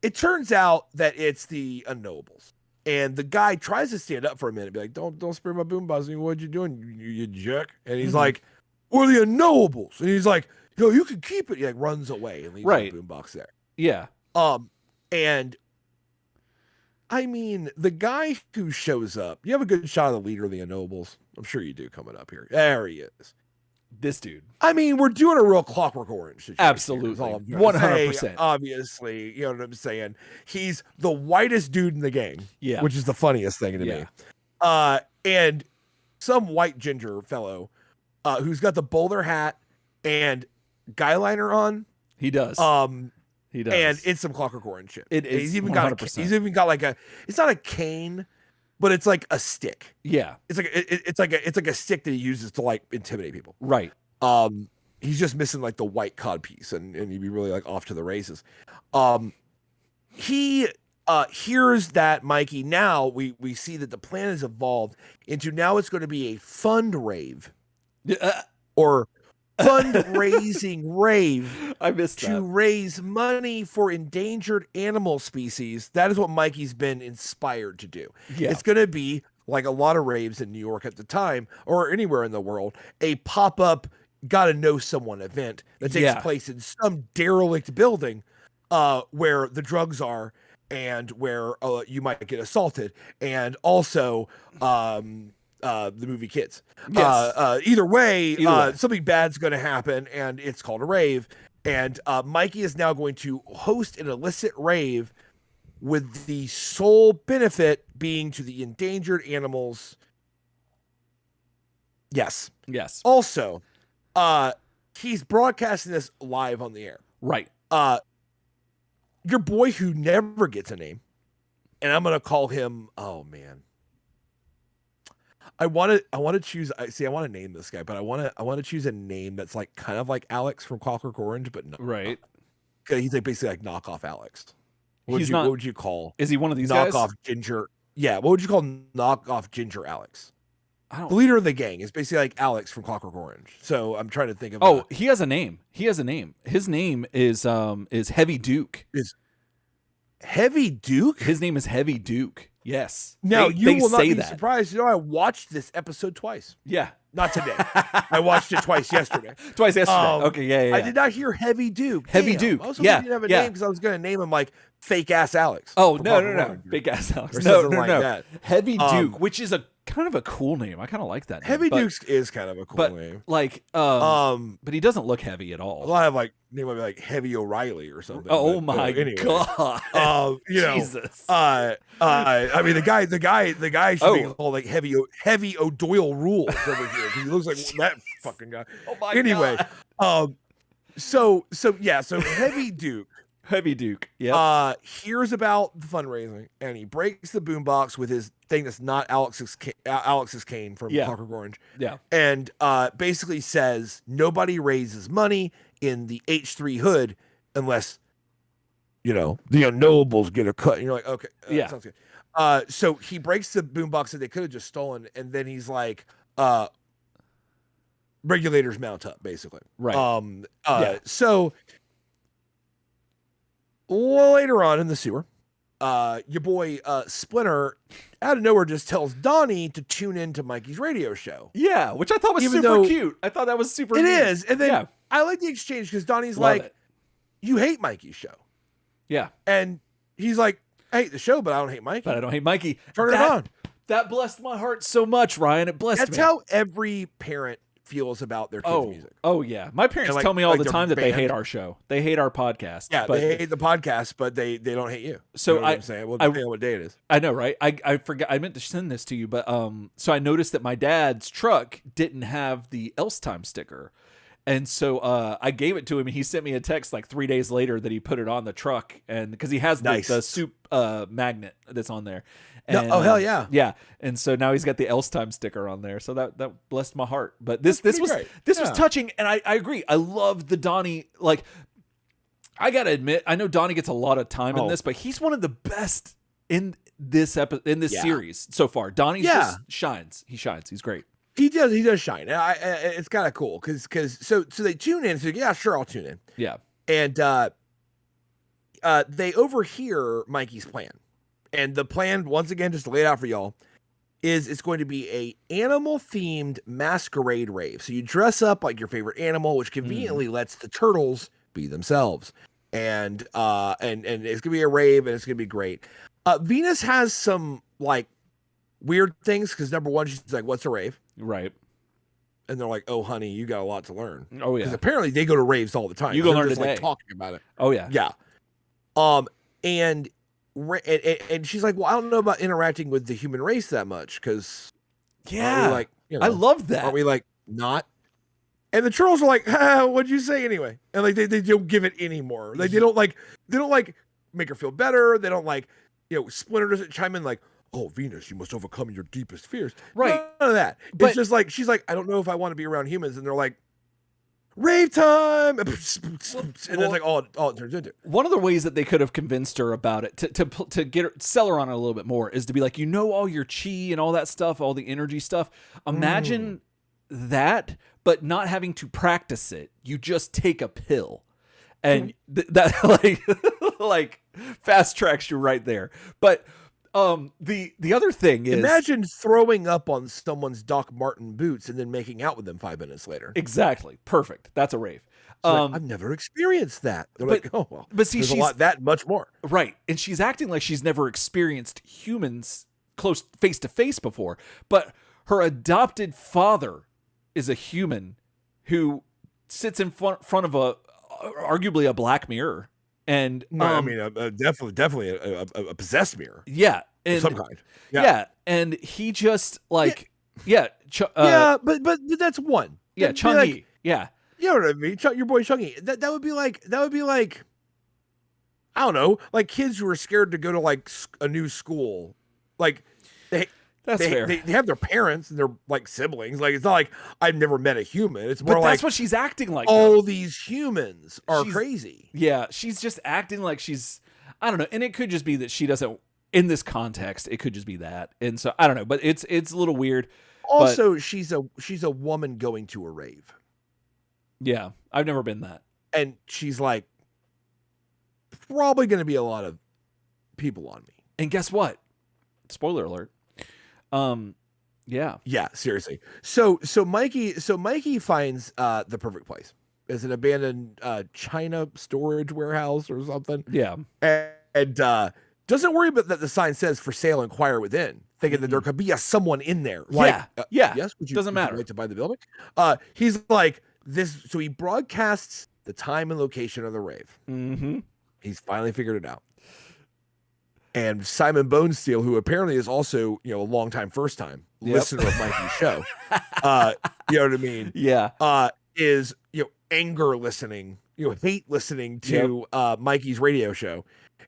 it turns out that it's the Unknowables. And the guy tries to stand up for a minute and be like, don't spray my boombox. What you doing, you jerk? And he's like, we're the Unknowables. And he's like, yo, you can keep it. He like runs away and leaves the boombox there. Yeah. And I mean, the guy who shows up, you have a good shot of the leader of the Unknowables. I'm sure you do, coming up here. There he is. This dude. I mean, we're doing a real Clockwork Orange situation. Absolutely. 100%. Obviously, you know what I'm saying? He's the whitest dude in the game. Yeah. Which is the funniest thing to me. And some white ginger fellow who's got the bowler hat and guy liner on. He does. He does. And it's some Clockwork Orange shit. It is. He's even got like it's not a cane, but it's like a stick. Yeah. It's like a stick that he uses to like intimidate people. Right. He's just missing like the white cod piece, and he'd be really like off to the races. He hears that Mikey, now we see that the plan has evolved into, now it's going to be a fund rave. Or fundraising rave. I missed to raise money for endangered animal species. That is what Mikey's been inspired to do. Yeah. It's going to be like a lot of raves in New York at the time, or anywhere in the world, a pop-up gotta know someone event that takes place in some derelict building where the drugs are, and where you might get assaulted, and also the movie Kids. Yes. Either way, something bad's going to happen, and it's called a rave. And Mikey is now going to host an illicit rave with the sole benefit being to the endangered animals Yes. Yes. Also, he's broadcasting this live on the air. Right. Your boy who never gets a name, and I'm gonna call him. Oh man, I want to choose. I want to name this guy, but I want to choose a name that's like kind of like Alex from Clockwork Orange, but no, Right. He's like basically like knockoff Alex. What would you call? Is he one of these guys? Knockoff Ginger? Yeah. What would you call knockoff Ginger Alex? I don't. The leader of the gang is basically like Alex from Clockwork Orange. So I'm trying to think of. Oh, he has a name. He has a name. His name is Heavy Duke. Is Heavy Duke? His name is Heavy Duke. Yes. Now you will not be that. surprised. You know, I watched this episode twice. Yeah. Not today. I watched it twice yesterday. Twice yesterday. Okay, yeah. I did not hear Heavy Duke. Heavy Damn. Duke. I was hoping he didn't have a name because I was going to name him like Fake Ass Alex. Oh, no. Big Ass Alex. Or No. something like that. Heavy Duke, which is a kind of a cool name. I kind of like that name. Heavy Duke is kind of a cool name. Like, but he doesn't look heavy at all. A lot of like name would be like Heavy O'Reilly or something. Oh but, my anyway. God. Jesus. I mean the guy should be called like Heavy O'Doyle Rules over here because he looks like that fucking guy. Oh my anyway, God. So Heavy Duke. Heavy Duke. Yeah. Hears about the fundraising and he breaks the boombox with his thing that's not Alex's cane from Clockwork Orange. Yeah. And basically says nobody raises money in the H3 hood unless the unknowables get a cut. And you're like, okay, sounds good. So he breaks the boombox that they could have just stolen, and then he's like, regulators mount up, basically. Right. So later on in the sewer, your boy Splinter out of nowhere just tells Donnie to tune into Mikey's radio show. Yeah, which I thought was super cute. I thought that was super It neat. is. And then I like the exchange because Donnie's you hate Mikey's show. Yeah. And he's like, I hate the show, but I don't hate Mikey. But I don't hate Mikey. Turn it on. That blessed my heart so much, Ryan. It blessed me. That's how every parent feels about their kids' music. Oh, yeah. My parents tell me all the time that they hate our show. They hate our podcast. Yeah, they hate the podcast, but they don't hate you. So you know what I'm saying? Well, depending on what day it is. I know, right? I forgot. I meant to send this to you, but so I noticed that my dad's truck didn't have the Else Time sticker. And so I gave it to him, and he sent me a text like 3 days later that he put it on the truck, and because he has the soup magnet that's on there. And, hell yeah, yeah. And so now he's got the Else Time sticker on there, so that blessed my heart. But this was touching, and I agree. I love the Donnie. Like, I gotta admit, I know Donnie gets a lot of time in this, but he's one of the best in this series so far. Donnie just shines. He shines. He's great. He does shine. It's kind of cool because so they tune in. So yeah, sure, I'll tune in. Yeah, and they overhear Mikey's plan, and the plan, once again, just to lay it out for y'all, is it's going to be a animal themed masquerade rave. So you dress up like your favorite animal, which conveniently lets the turtles be themselves, and it's gonna be a rave, and it's gonna be great. Venus has some like weird things because number one, she's like, "What's a rave?" Right. And they're like, "Oh, honey, you got a lot to learn." Oh yeah. Because apparently they go to raves all the time. You go learn just today. Like talking about it. Oh yeah. Yeah. And she's like, "Well, I don't know about interacting with the human race that much because I love that. Aren't we like not?" And the trolls are like, "What'd you say anyway?" And like they don't give it anymore. Like they don't make her feel better. They don't Splinter doesn't chime in like, "Oh, Venus, you must overcome your deepest fears." Right. None of that. But it's just like, she's like, "I don't know if I want to be around humans." And they're like, "Rave time." And that's like all it turns into. One of the ways that they could have convinced her about it to get her, sell her on it a little bit more is to be like, all your chi and all that stuff, all the energy stuff. Imagine that, but not having to practice it. You just take a pill. And that like fast tracks you right there. But the other thing is, imagine throwing up on someone's Doc Marten boots and then making out with them 5 minutes later. Exactly. Perfect. That's a rave. I've never experienced that. They're like, "Oh well." But see, there's she's a lot that much more. Right. And she's acting like she's never experienced humans close face to face before. But her adopted father is a human who sits in front of arguably a black mirror. And definitely a possessed mirror. Yeah. Of some kind. Yeah. And he just Yeah, Yeah, but that's one. yeah, That'd be Chung like, Yi. Yeah, you know what I mean? Your boy Chungy. That would be like I don't know, like kids who are scared to go to like a new school. Like they that's fair. they have their parents and their like siblings. Like it's not like I've never met a human. It's more But that's like what she's acting like. all Though. these humans are She's- crazy. Yeah, she's just acting like she's. I don't know, and it could just be that she doesn't. In this context, it could just be that, and so I don't know. But it's a little weird. Also, she's a woman going to a rave, Yeah, I've never been that. and she's like probably going to be a lot of people on me. And guess what? Spoiler alert. Yeah. Yeah, seriously. So Mikey finds the perfect place. It's an abandoned China storage warehouse or something. Yeah. And doesn't worry about that the sign says for sale, inquire within, thinking that there could be someone in there. Like, yeah. Yes, would you Doesn't matter. like to buy the building? He's like this. So he broadcasts the time and location of the rave. Mm-hmm. He's finally figured it out. And Simon Bonesteel, who apparently is also, a longtime first time listener of Mikey's show, you know what I mean? Yeah. Is, anger listening, hate listening to Mikey's radio show,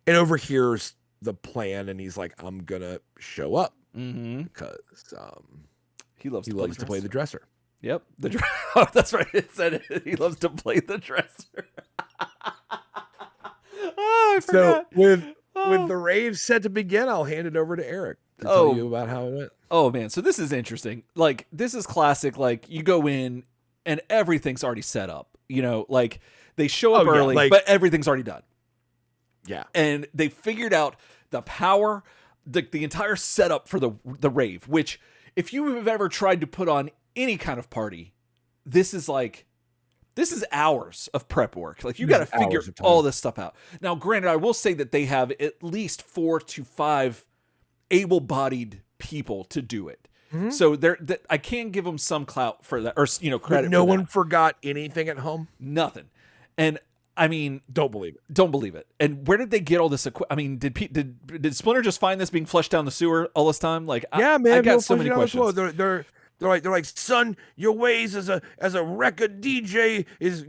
and overhears the plan, and he's like, I'm gonna show up because he loves to play the dresser. Yep. Oh, that's right. It said it. He loves to play the dresser. Oh, I forgot. So with the rave set to begin, I'll hand it over to Eric to tell you about how it went. Oh man, so this is interesting. Like this is classic. Like you go in and everything's already set up. Like they show up early, but everything's already done. Yeah, and they figured out the power, the entire setup for the rave. Which, if you have ever tried to put on any kind of party, this is hours of prep work. Like you got to figure all this stuff out. Now, granted, I will say that they have at least 4 to 5 able-bodied people to do it. Mm-hmm. So I can give them some clout for that, or credit. But no one forgot anything at home. Nothing, and I mean, don't believe it. And where did they get all this equipment? I mean, did Splinter just find this being flushed down the sewer all this time? Like, yeah, man, I got so many questions. They're like, son, your ways as a record DJ is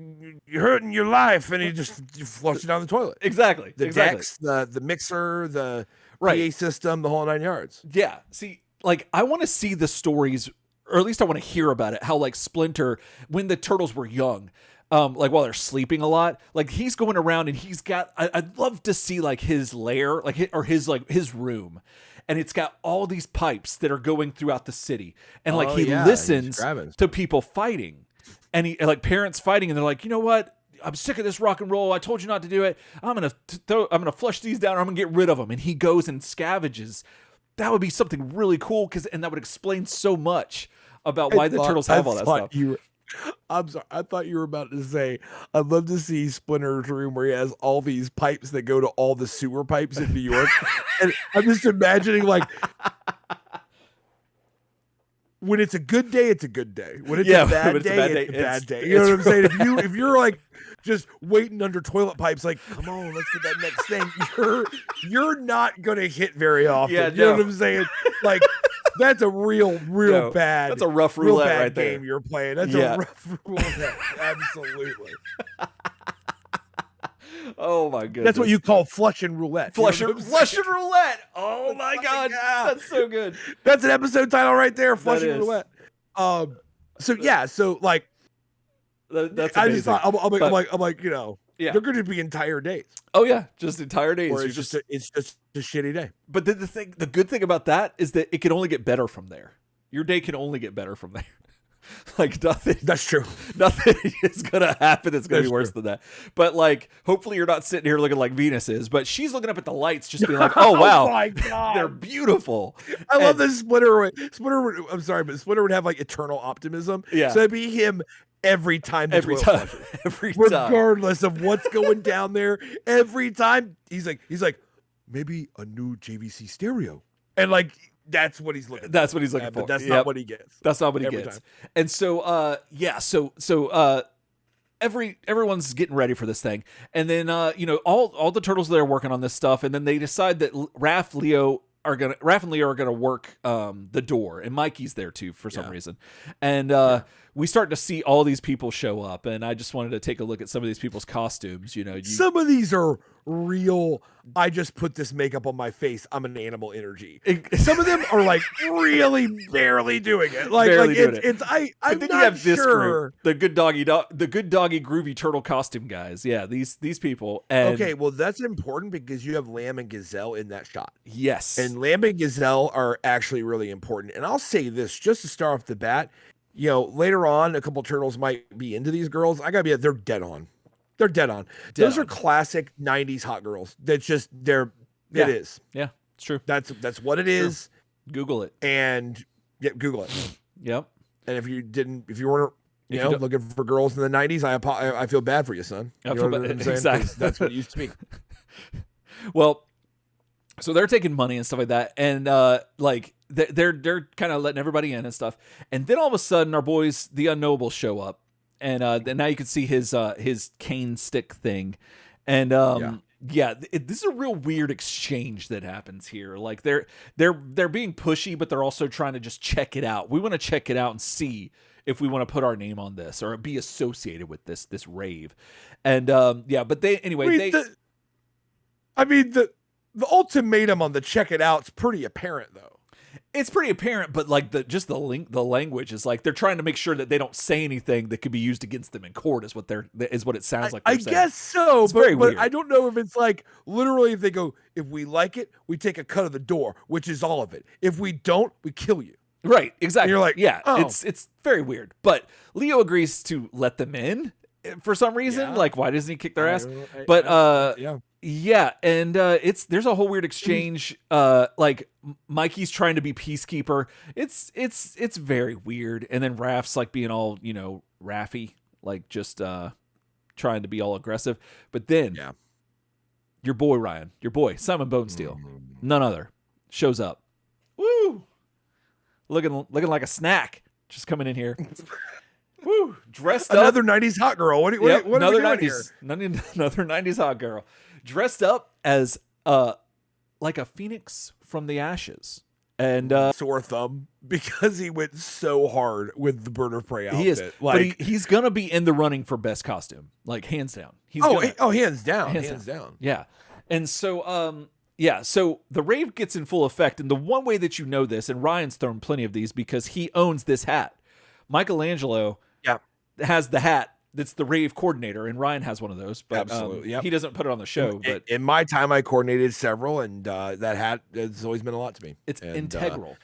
hurting your life, and he just flushed it down the toilet. Exactly. The decks, the mixer, the PA system, the whole 9 yards. Yeah. See, like I want to see the stories, or at least I want to hear about it. How like Splinter, when the turtles were young, like while they're sleeping a lot, like he's going around and he's got. I'd love to see like his lair, his room. And it's got all these pipes that are going throughout the city. And like he listens to people fighting. And he like parents fighting, and they're like, you know what? I'm sick of this rock and roll. I told you not to do it. I'm gonna flush these down, or I'm gonna get rid of them. And he goes and scavenges. That would be something really cool, and that would explain so much about why the turtles have all that stuff. I'm sorry. I thought you were about to say, I'd love to see Splinter's room where he has all these pipes that go to all the sewer pipes in New York. And I'm just imagining, like, when it's a good day, it's a good day. When it's a bad day, it's a bad day. You know what I'm saying? If you're like just waiting under toilet pipes, like, come on, let's get that next thing. You're not gonna hit very often. Yeah, you know what I'm saying? Like, that's a real bad. That's a rough roulette bad right there. Game you're playing. That's a rough roulette. Absolutely. Oh my goodness. That's what you call flushing roulette. Flushing roulette. Oh my god. That's so good. That's an episode title right there. Flushing roulette. So like that's amazing. I just thought I'm like, they're going to be entire days. Oh yeah, just entire days. Or it's just a shitty day. But the good thing about that is that it can only get better from there. Your day can only get better from there. Like nothing. That's true. Nothing is gonna happen that's gonna be worse than that. But like, hopefully you're not sitting here looking like Venus is. But she's looking up at the lights, just being like, "Oh wow, my God. They're beautiful." I love this Splinter. I'm sorry, but Splinter would have like eternal optimism. Yeah. So it'd be him every time. Every time. Regardless of what's going down there, every time he's like, maybe a new JVC stereo, and like. That's what he's looking. That's what he's looking for. But that's not what he gets. That's not what he gets. Time. And so, everyone's getting ready for this thing, and then all the turtles that are working on this stuff, and then they decide that Raph, Leo, Raph and Leo are gonna work the door, and Mikey's there too for some reason, and we start to see all these people show up, and I just wanted to take a look at some of these people's costumes. Some of these are real. I just put this makeup on my face. I'm an animal energy. Some of them are like really barely doing it. Like I'm then not you have this sure. group, the good doggy groovy turtle costume guys. Yeah, these people. And Okay, well that's important because you have Lamb and Gazelle in that shot. yes, And Lamb and Gazelle are actually really important. And I'll say this just to start off the bat, later on, a couple turtles might be into these girls. I gotta be, they're dead on. They're dead on. Those are classic 90s hot girls. That's just, it is. Yeah, it's true. That's what it is. Google it. And Google it. Yep. And if you weren't, looking for girls in the 90s, I feel bad for you, son. I feel bad. Exactly. That's what it used to be. Well, so they're taking money and stuff like that, and they're kind of letting everybody in and stuff, and then all of a sudden our boys, the Unknowables, show up, and then now you can see his cane stick thing, and this is a real weird exchange that happens here. Like they're being pushy, but they're also trying to just check it out. We want to check it out and see if we want to put our name on this or be associated with this rave, and but they anyway The ultimatum on the check it out's pretty apparent, though. It's pretty apparent, but like the language is like they're trying to make sure that they don't say anything that could be used against them in court. Is what it sounds like. I guess so, it's very weird. But I don't know if it's like literally if they go, if we like it, we take a cut of the door, which is all of it. If we don't, we kill you. Right, exactly. And you're like, yeah, oh. It's very weird. But Leo agrees to let them in for some reason. Yeah. Like, why doesn't he kick their ass? But yeah, and there's a whole weird exchange. Like Mikey's trying to be peacekeeper. It's very weird. And then Raph's like being all Raffy, like just trying to be all aggressive. But then your boy Ryan, your boy Simon Bonesteel, none other, shows up. Woo, looking like a snack, just coming in here. Woo, dressed another up. 90s hot girl. What Another are we doing 90s, here? another 90s hot girl, dressed up as like a phoenix from the ashes, and sore thumb because he went so hard with the Bird of Prey outfit. He is, but he's gonna be in the running for best costume, like hands down. Hands down. Yeah, and so so the rave gets in full effect, and the one way that you know this, and Ryan's thrown plenty of these because he owns this hat. Michelangelo has the hat that's the rave coordinator, and Ryan has one of those, but absolutely, he doesn't put it on the show. But in my time, I coordinated several, and that hat has always meant a lot to me. It's integral.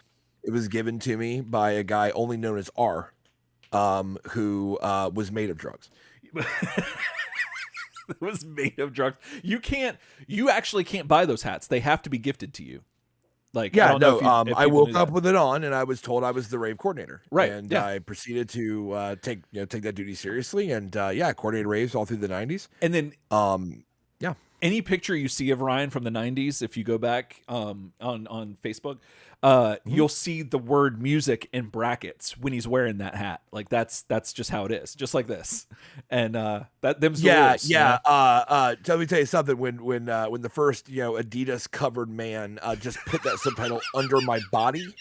It was given to me by a guy only known as R, who was made of drugs. It was made of drugs. You actually can't buy those hats. They have to be gifted to you. Like, I woke up with it on, and I was told I was the rave coordinator. Right, and I proceeded to take that duty seriously, and coordinated raves all through the 90s. And then, any picture you see of Ryan from the 90s, if you go back on Facebook, you'll see the word music in brackets when he's wearing that hat. Like that's just how it is, just like this. And them's the rules. Let me tell you something. When the first Adidas covered man just put that subtitle under my body,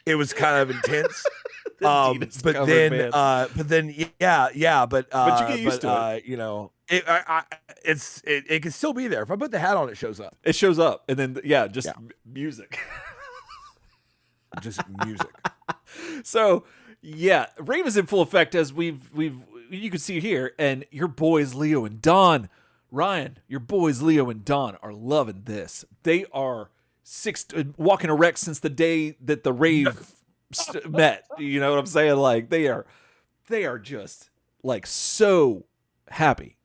it was kind of intense. But then you get used to it. It can still be there. If I put the hat on, it shows up. It shows up, and then music. Just music. So rave is in full effect as you can see here, and your boys Leo and Don, Ryan, your boys Leo and Don are loving this. They are walking erect since the day that the rave met. You know what I'm saying? Like they are just like so happy,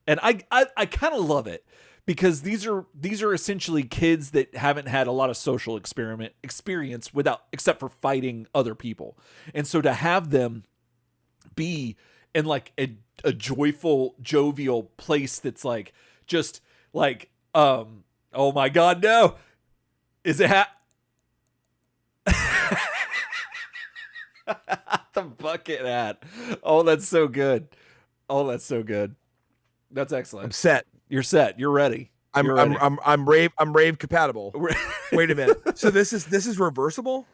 and I kind of love it. Because these are essentially kids that haven't had a lot of social experience except for fighting other people. And so to have them be in like a joyful, jovial place that's like just like oh my God, no. Is it the bucket hat? Oh, that's so good. That's excellent. I'm set. You're set. You're ready. I'm You're I'm ready. I'm rave compatible. Wait a minute. So this is reversible?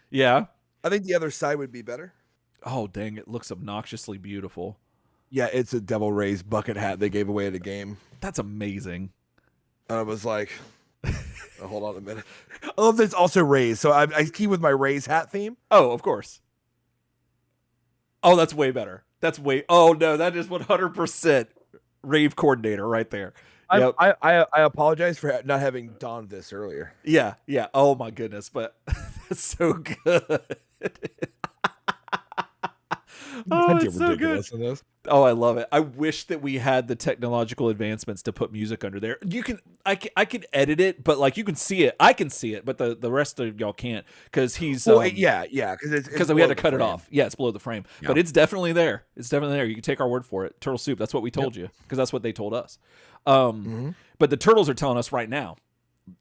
Yeah. I think the other side would be better. Oh dang! It looks obnoxiously beautiful. Yeah, it's a Devil Rays bucket hat they gave away at a game. That's amazing. And I was like, oh, hold on a minute. I love that it's also Rays. So I key with my Rays hat theme. Oh, of course. Oh, that's way better. That's way. Oh no, that is 100% rave coordinator right there. Yep. I apologize for not having donned this earlier. Yeah. Yeah. Oh my goodness, but that's so good. Oh, it's so good. In this. Oh, I love it. I wish that we had the technological advancements to put music under there. You can, I can edit it, but like you can see it. I can see it, but the rest of y'all can't because he's. Well, yeah, because we had to cut it off. Yeah, it's below the frame, yeah. But it's definitely there. It's definitely there. You can take our word for it. Turtle Soup. That's what we told you because that's what they told us. But the turtles are telling us right now.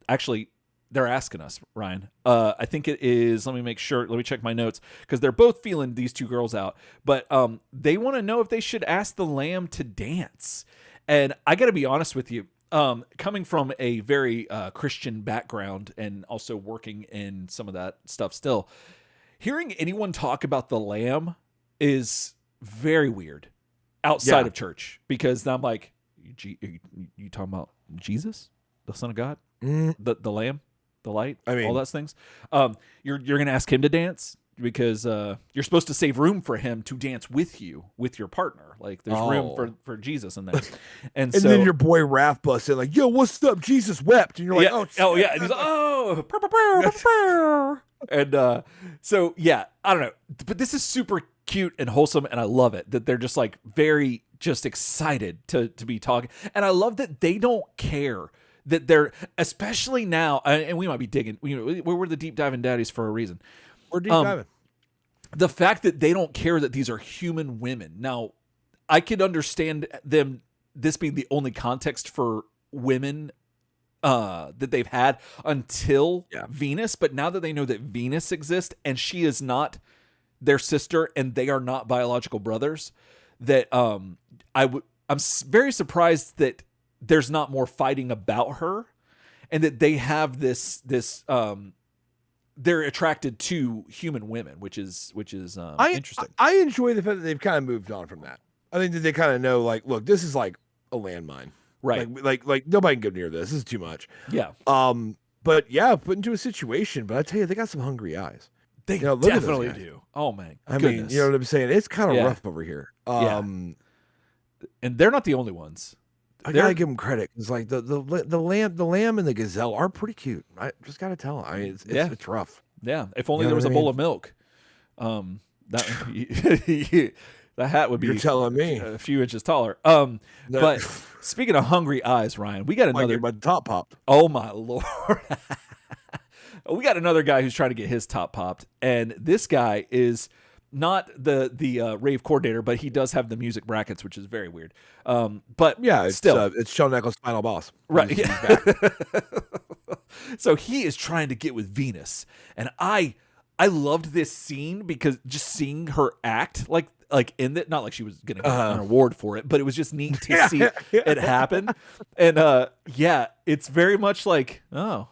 Actually, they're asking us, Ryan. I think it is. Let me make sure. Let me check my notes because they're both feeling these two girls out. But they want to know if they should ask the lamb to dance. And I got to be honest with you. Coming from a very Christian background and also working in some of that stuff still, hearing anyone talk about the lamb is very weird outside of church because I'm like, you talking about Jesus, the Son of God, the lamb? The light, I mean, all those things. You're gonna ask him to dance because you're supposed to save room for him to dance with you, with your partner. Like there's room for Jesus in that. And so, then your boy Raph busts in like, "Yo, what's up? Jesus wept," and you're like, "Oh yeah," and he's like, "Oh," and so yeah, I don't know, but this is super cute and wholesome, and I love it that they're just like very just excited to be talking, and I love that they don't care. That they're, especially now, and we might be digging, we're the deep diving daddies for a reason. We're deep diving. The fact that they don't care that these are human women. Now, I could understand this being the only context for women that they've had until Venus, but now that they know that Venus exists and she is not their sister and they are not biological brothers, that I'm very surprised that there's not more fighting about her and that they have this they're attracted to human women, which is interesting. I enjoy the fact that they've kind of moved on from that. I think that they kind of know, like, look, this is like a landmine, right? Like nobody can go near this. This is too much. Yeah. But yeah, put into a situation. But I tell you, they got some hungry eyes. They definitely do. Oh man, I mean, you know what I'm saying? It's kind of rough over here. And they're not the only ones. I gotta give them credit because like the lamb and the gazelle are pretty cute. I just gotta tell. I mean, it's rough. Yeah, if only there was a bowl of milk. That the hat would be. You're telling me a few inches taller. But speaking of hungry eyes, Ryan, we got another. My top popped. Oh my lord. We got another guy who's trying to get his top popped, and this guy is not the rave coordinator, but he does have the music brackets, which is very weird. But yeah, still, it's Shawn Michaels' final boss, right? So he is trying to get with Venus, and I loved this scene because just seeing her act like in it, not like she was gonna get an award for it, but it was just neat to see it happen. And it's very much like oh.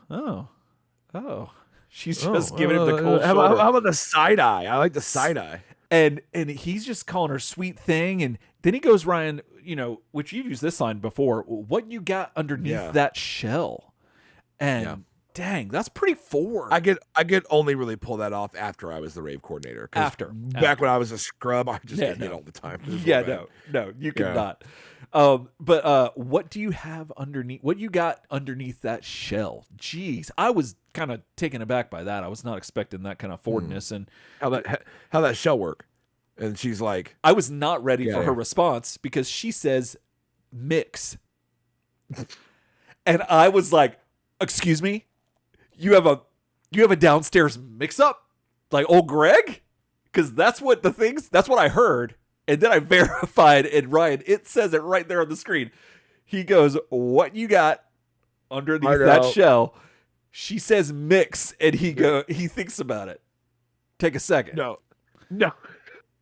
She's just giving him the cold shoulder. How about the side eye? I like the side eye. And he's just calling her sweet thing. And then he goes, Ryan, which you've used this line before, what you got underneath that shell? And dang, that's pretty forward. I could only really pull that off after I was the rave coordinator. Back when I was a scrub, I just get hit all the time. No, you could not. But what do you have underneath? What you got underneath that shell? Jeez, I was kind of taken aback by that. I was not expecting that kind of forwardness and how that shell work. And she's like, I was not ready for her response because she says mix, and I was like, excuse me, you have a downstairs mix up like old Greg, because that's what I heard. And then I verified, and Ryan, it says it right there on the screen. He goes, what you got underneath that shell? She says mix, and he thinks about it. Take a second. No.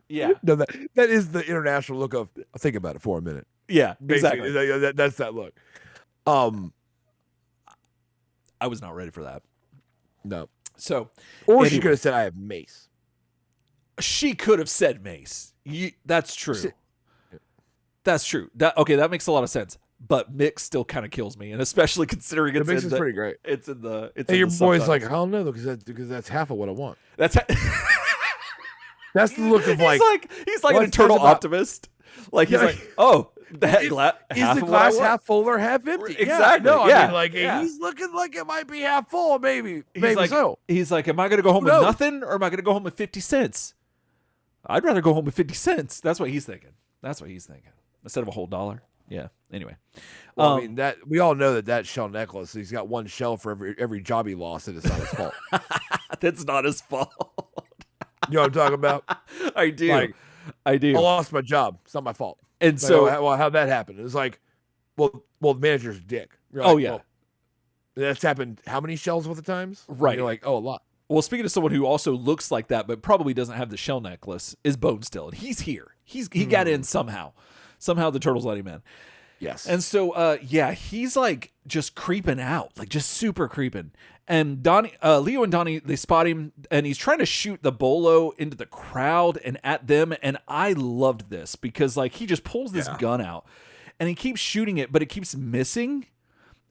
Yeah. No, that is the international look of, I'll think about it for a minute. Yeah, Basically, exactly. That's that look. I was not ready for that. No. So, Or anyway, she could have said, I have mace. she could have said mace. That's true. That's true. That makes a lot of sense. But Mick still kind of kills me, and especially considering The mix is pretty great. It's in the And your boy's like, I don't know, because that's half of what I want. that's That's the look of like he's like an eternal optimist. Like he's like, oh, is the glass half full or half empty? Exactly. Yeah, no, yeah. I mean, like yeah. he's looking like it might be half full, maybe like, so. He's like, am I going to go home with nothing, or am I going to go home with 50 cents? I'd rather go home with 50 cents. That's what he's thinking. Instead of a whole $1. Yeah. Anyway, well, I mean that we all know that shell necklace. He's got one shell for every job he lost, and it's not his fault. That's not his fault. You know what I'm talking about? I do. Like, I do. I lost my job. It's not my fault. And like, so, how'd that happen? It was like, well, the manager's a dick. You're oh like, yeah, well, that's happened. How many shells worth of times? Right. And you're like, oh, a lot. Well, speaking of someone who also looks like that, but probably doesn't have the shell necklace, is Bone Still, and he's here. He got in somehow. Somehow the turtles let him in. Yes. And so, he's like just creeping out, like just super creeping. And Leo and Donnie, they spot him, and he's trying to shoot the bolo into the crowd and at them. And I loved this because like he just pulls this gun out, and he keeps shooting it, but it keeps missing,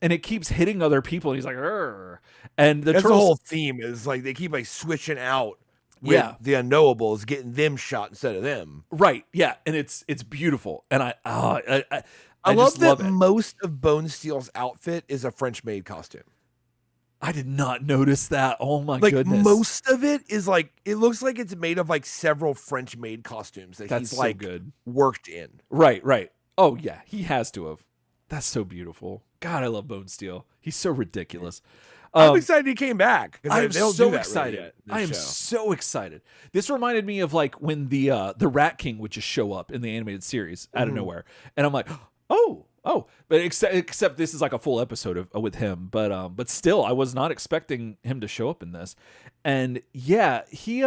and it keeps hitting other people. And he's like, "Arr." And the whole theme is like they keep like switching out. With the unknowables, getting them shot instead of them. Right. Yeah. And it's beautiful. And I love that most of Bone Steel's outfit is a French made costume. I did not notice that. Oh my like, goodness. Most of it is like, it looks like it's made of like several French made costumes that That's he's so like good. Worked in. Right. Oh yeah. He has to have. That's so beautiful. God, I love Bone Steel. He's so ridiculous. I'm excited he came back. I'm so excited. I am so excited. This reminded me of like when the Rat King would just show up in the animated series out of nowhere, and I'm like, oh. But except this is like a full episode with him. But still, I was not expecting him to show up in this. And yeah, he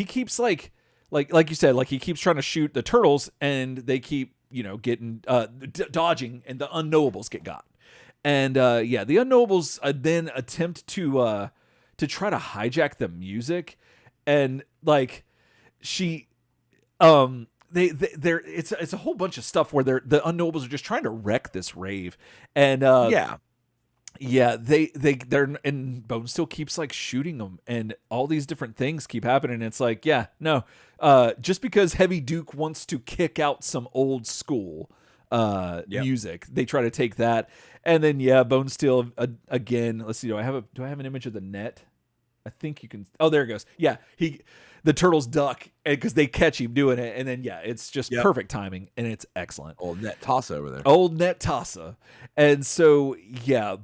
keeps like you said, like he keeps trying to shoot the turtles, and they keep getting dodging, and the unknowables get got. And the unknowables then attempt to try to hijack the music, and like they're it's a whole bunch of stuff where the unknowables are just trying to wreck this rave, and they're and Bone still keeps like shooting them, and all these different things keep happening. It's like just because Heavy Duke wants to kick out some old school music, they try to take that. And then Bone Steel again. Let's see. Do I have an image of the net? I think you can. Oh, there it goes. Yeah, the turtles duck because they catch him doing it, and then it's just perfect timing, and it's excellent. Old Net Tossa over there. Old Net Tossa. And so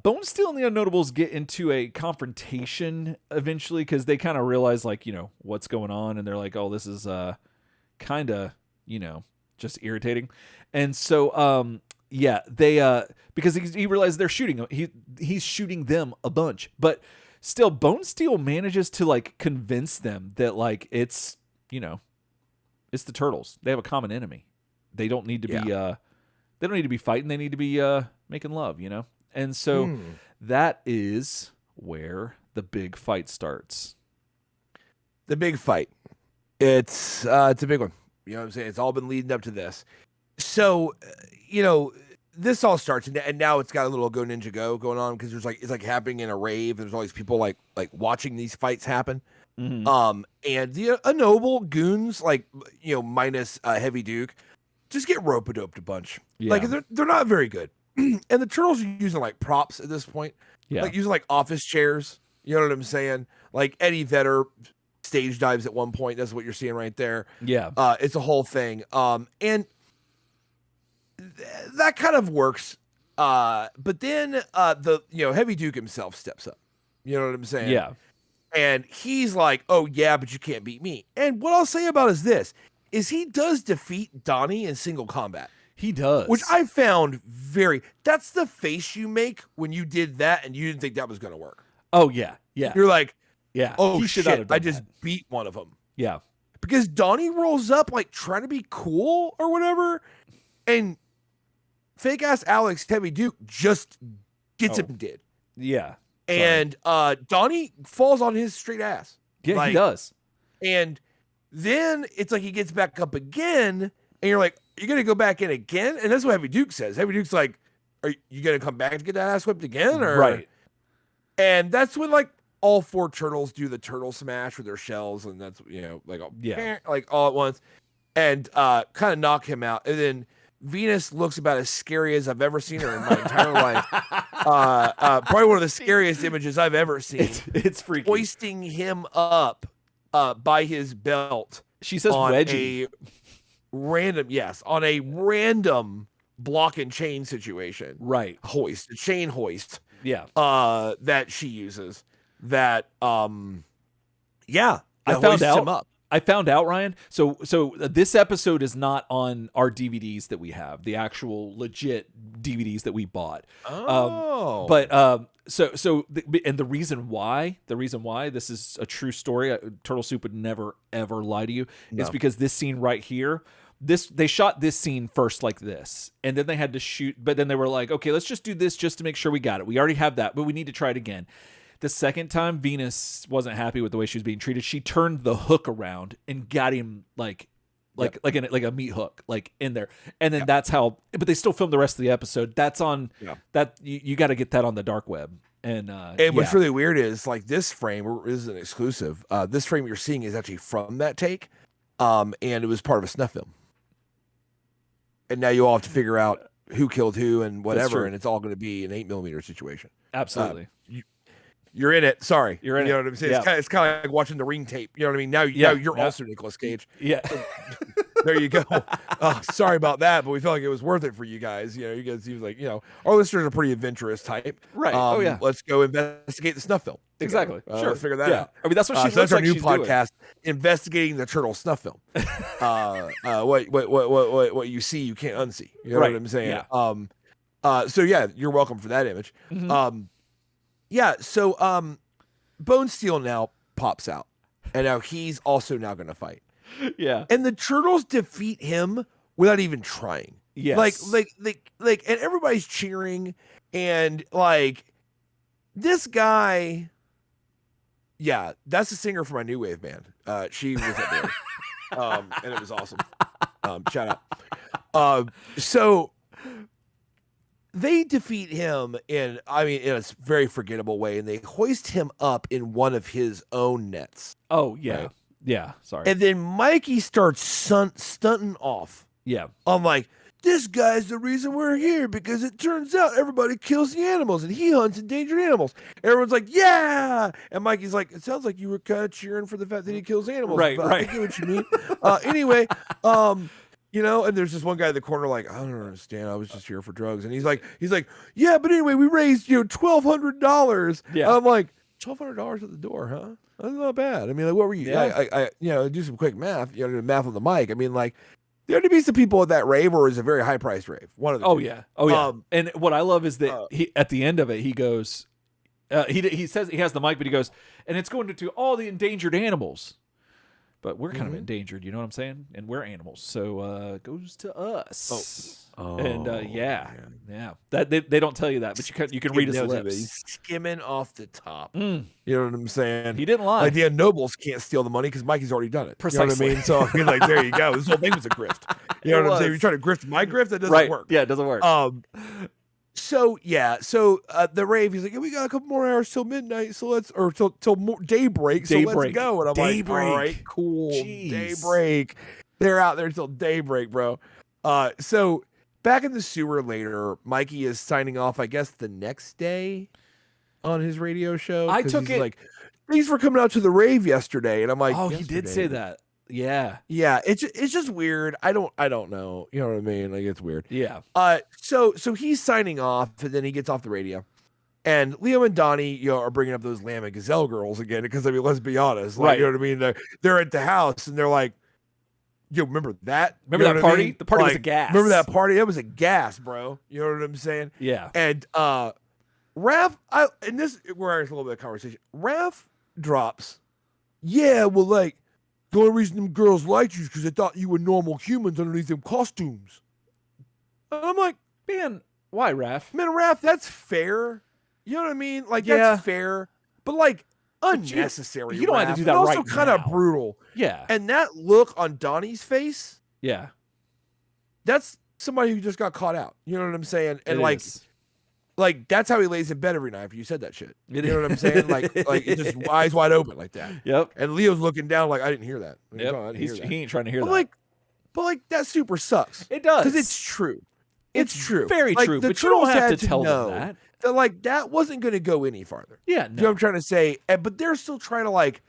Bone Steel and the Unnotables get into a confrontation eventually because they kind of realize like what's going on, and they're like, oh, this is kind of just irritating, and so they because he realized they're shooting he's shooting them a bunch, but still Bone Steel manages to like convince them that like it's it's the turtles. They have a common enemy. They don't need to be fighting. They need to be making love, and so that is where the big fight starts. The big fight. It's a big one. You know what I'm saying? It's all been leading up to this. So, this all starts, and now it's got a little Go Ninja Go going on because it's like happening in a rave. There's all these people like watching these fights happen. Mm-hmm. And the noble goons, minus Heavy Duke, just get rope-a-doped a bunch. Yeah. Like they're not very good. And the turtles are using like props at this point. Yeah. Like using like office chairs. You know what I'm saying? Like Eddie Vedder stage dives at one point. That's what you're seeing right there. Yeah. It's a whole thing. And that kind of works. But then Heavy Duke himself steps up. You know what I'm saying? Yeah. And he's like, oh yeah, but you can't beat me. And what I'll say about is he does defeat Donnie in single combat. He does. Which I found that's the face you make when you did that and you didn't think that was going to work. Oh yeah. Yeah. You're like, oh shit, I just beat one of them. Yeah. Because Donnie rolls up like trying to be cool or whatever, and fake ass Alex Heavy Duke just gets him dead. Yeah. And Donnie falls on his straight ass. Yeah, like, he does. And then it's like he gets back up again, and you're like, you're gonna go back in again? And that's what Heavy Duke says. Heavy Duke's like, are you gonna come back to get that ass whipped again? Or Right. And that's when like all 4 turtles do the turtle smash with their shells, and that's like like all at once, and kind of knock him out. And then Venus looks about as scary as I've ever seen her in my entire life. Probably one of the scariest images I've ever seen. It's freaky. Hoisting him up by his belt. She says on wedgie. On a random block and chain situation. Right. A chain hoist. Yeah. That she uses. That yeah. I found out. Him up. I found out, Ryan. So this episode is not on our DVDs that we have, the actual legit DVDs that we bought. Oh. And the reason why this is a true story, Turtle Soup would never ever lie to you, is because this scene right here, they shot this scene first like this, and then they had to shoot, but then they were like, okay, let's just do this just to make sure we got it. We already have that, but we need to try it again. The second time, Venus wasn't happy with the way she was being treated. She turned the hook around and got him like a meat hook, like in there. And then that's how. But they still filmed the rest of the episode. That's on. That you got to get that on the dark web. And what's really weird is like this frame is an exclusive. This frame you're seeing is actually from that take, and it was part of a snuff film. And now you all have to figure out who killed who and whatever, and it's all going to be an 8mm situation. Absolutely. You're in it. Sorry. You're in it. You know what I'm saying? Yeah. It's kind of like watching the Ring tape. You know what I mean? Now you're also Nicolas Cage. Yeah. So, there you go. Sorry about that, but we felt like it was worth it for you guys. You guys, he was like, our listeners are pretty adventurous type. Right. Let's go investigate the snuff film. Exactly. Sure. Let's figure that out. I mean, that's what that's our new podcast, Investigating the Turtle Snuff Film. What you see, you can't unsee. You know what I'm saying? Yeah. So yeah, you're welcome for that image. Mm-hmm. So Bone Steel now pops out, and now he's also now going to fight. Yeah. And the turtles defeat him without even trying. Yes. Like, and everybody's cheering, and like this guy. Yeah, that's the singer for my new wave band. She was up there, and it was awesome. Shout out. So they defeat him in a very forgettable way, and they hoist him up in one of his own nets. Oh yeah, right? Yeah. Sorry. And then Mikey starts stunting off. Yeah. I'm like, this guy's the reason we're here, because it turns out everybody kills the animals and he hunts endangered animals. Everyone's like, yeah. And Mikey's like, it sounds like you were kind of cheering for the fact that he kills animals. Right. I get what you mean. Anyway, and there's this one guy in the corner like, I don't understand. I was just here for drugs. And he's like, yeah, but anyway, we raised $1,200. Yeah. I'm like, $1,200 at the door, huh? That's not bad. I mean, like, what were you? Yeah. I do some quick math. Do math on the mic. I mean, like, there had to be some people at that rave, or is a very high priced rave. One of the two. Yeah. Oh yeah. And what I love is that he at the end of it, he goes, he says he has the mic, but he goes, and it's going to all the endangered animals. But we're kind of endangered, you know what I'm saying? And we're animals, so it goes to us. And yeah. That they don't tell you that, but you can read his lips. He's skimming off the top. Mm. You know what I'm saying? He didn't lie. Like the Nobles can't steal the money because Mikey's already done it. Precisely. You know what I mean? So I mean, like, there you go. This whole thing was a grift. You know what I'm saying? You're trying to grift my grift, that doesn't work. Yeah, it doesn't work. So the rave, he's like, we got a couple more hours till midnight, so till daybreak, so let's go. And I'm like, all right, cool. Jeez. Daybreak. They're out there till daybreak, bro. So back in the sewer later, Mikey is signing off, I guess, the next day on his radio show. I took it like, thanks for coming out to the rave yesterday. And I'm like, he did say that. Yeah. Yeah, it's just weird. I don't know. You know what I mean? Like, it's weird. Yeah. So he's signing off, and then he gets off the radio. And Leo and Donnie, are bringing up those Lamb and Gazelle girls again, because I mean, let's be honest. Like, right. You know what I mean? They're at the house, and they're like, remember that? Remember that party? I mean? The party like, was a gas. Remember that party? That was a gas, bro. You know what I'm saying? Yeah. And Raph, and this requires a little bit of conversation. Raph drops, yeah, well, like, the only reason them girls liked you is because they thought you were normal humans underneath them costumes. And I'm like, man, why, Raph? Man, Raph, that's fair. You know what I mean? Like Yeah. that's fair, but like But unnecessary. you don't have to Raph, do and that also right kind of now. brutal. Yeah. And that look on Donnie's face, Yeah. that's somebody who just got caught out. You know what I'm saying? And It like, is. like that's how he lays in bed every night. If you said that shit, It you know what I'm saying? Like it just eyes wide open like that. Yep. And Leo's looking down like I didn't hear that. I Yep. didn't hear that. He ain't trying to hear But that. like that super sucks. It does. Because it's true. It's true. Very like, true. The But you don't Turtles have had to tell them know that. that like that wasn't going to go any farther. Yeah. You know what I'm trying to say? But they're still trying to like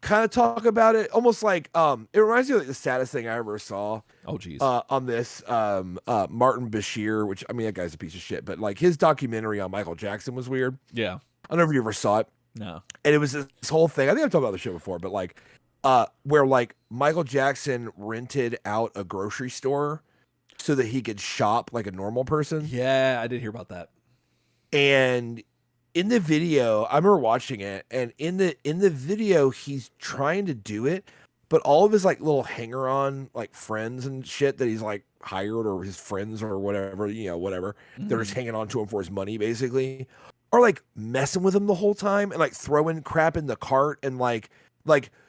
kind of talk about it, almost like it reminds me of like the saddest thing I ever saw. Oh geez. On this Martin Bashir, which I mean that guy's a piece of shit, but like his documentary on Michael Jackson was weird. Yeah. I don't know if you ever saw it. No. And it was this whole thing. I think I've talked about the show before, but like where like Michael Jackson rented out a grocery store so that he could shop like a normal person. Yeah, I did hear about that. And in the video, I remember watching it, and in the video, he's trying to do it, but all of his like little hanger-on like friends and shit that he's like hired or his friends or whatever, you know, whatever, they're just hanging on to him for his money, basically, are like messing with him the whole time and like throwing crap in the cart and like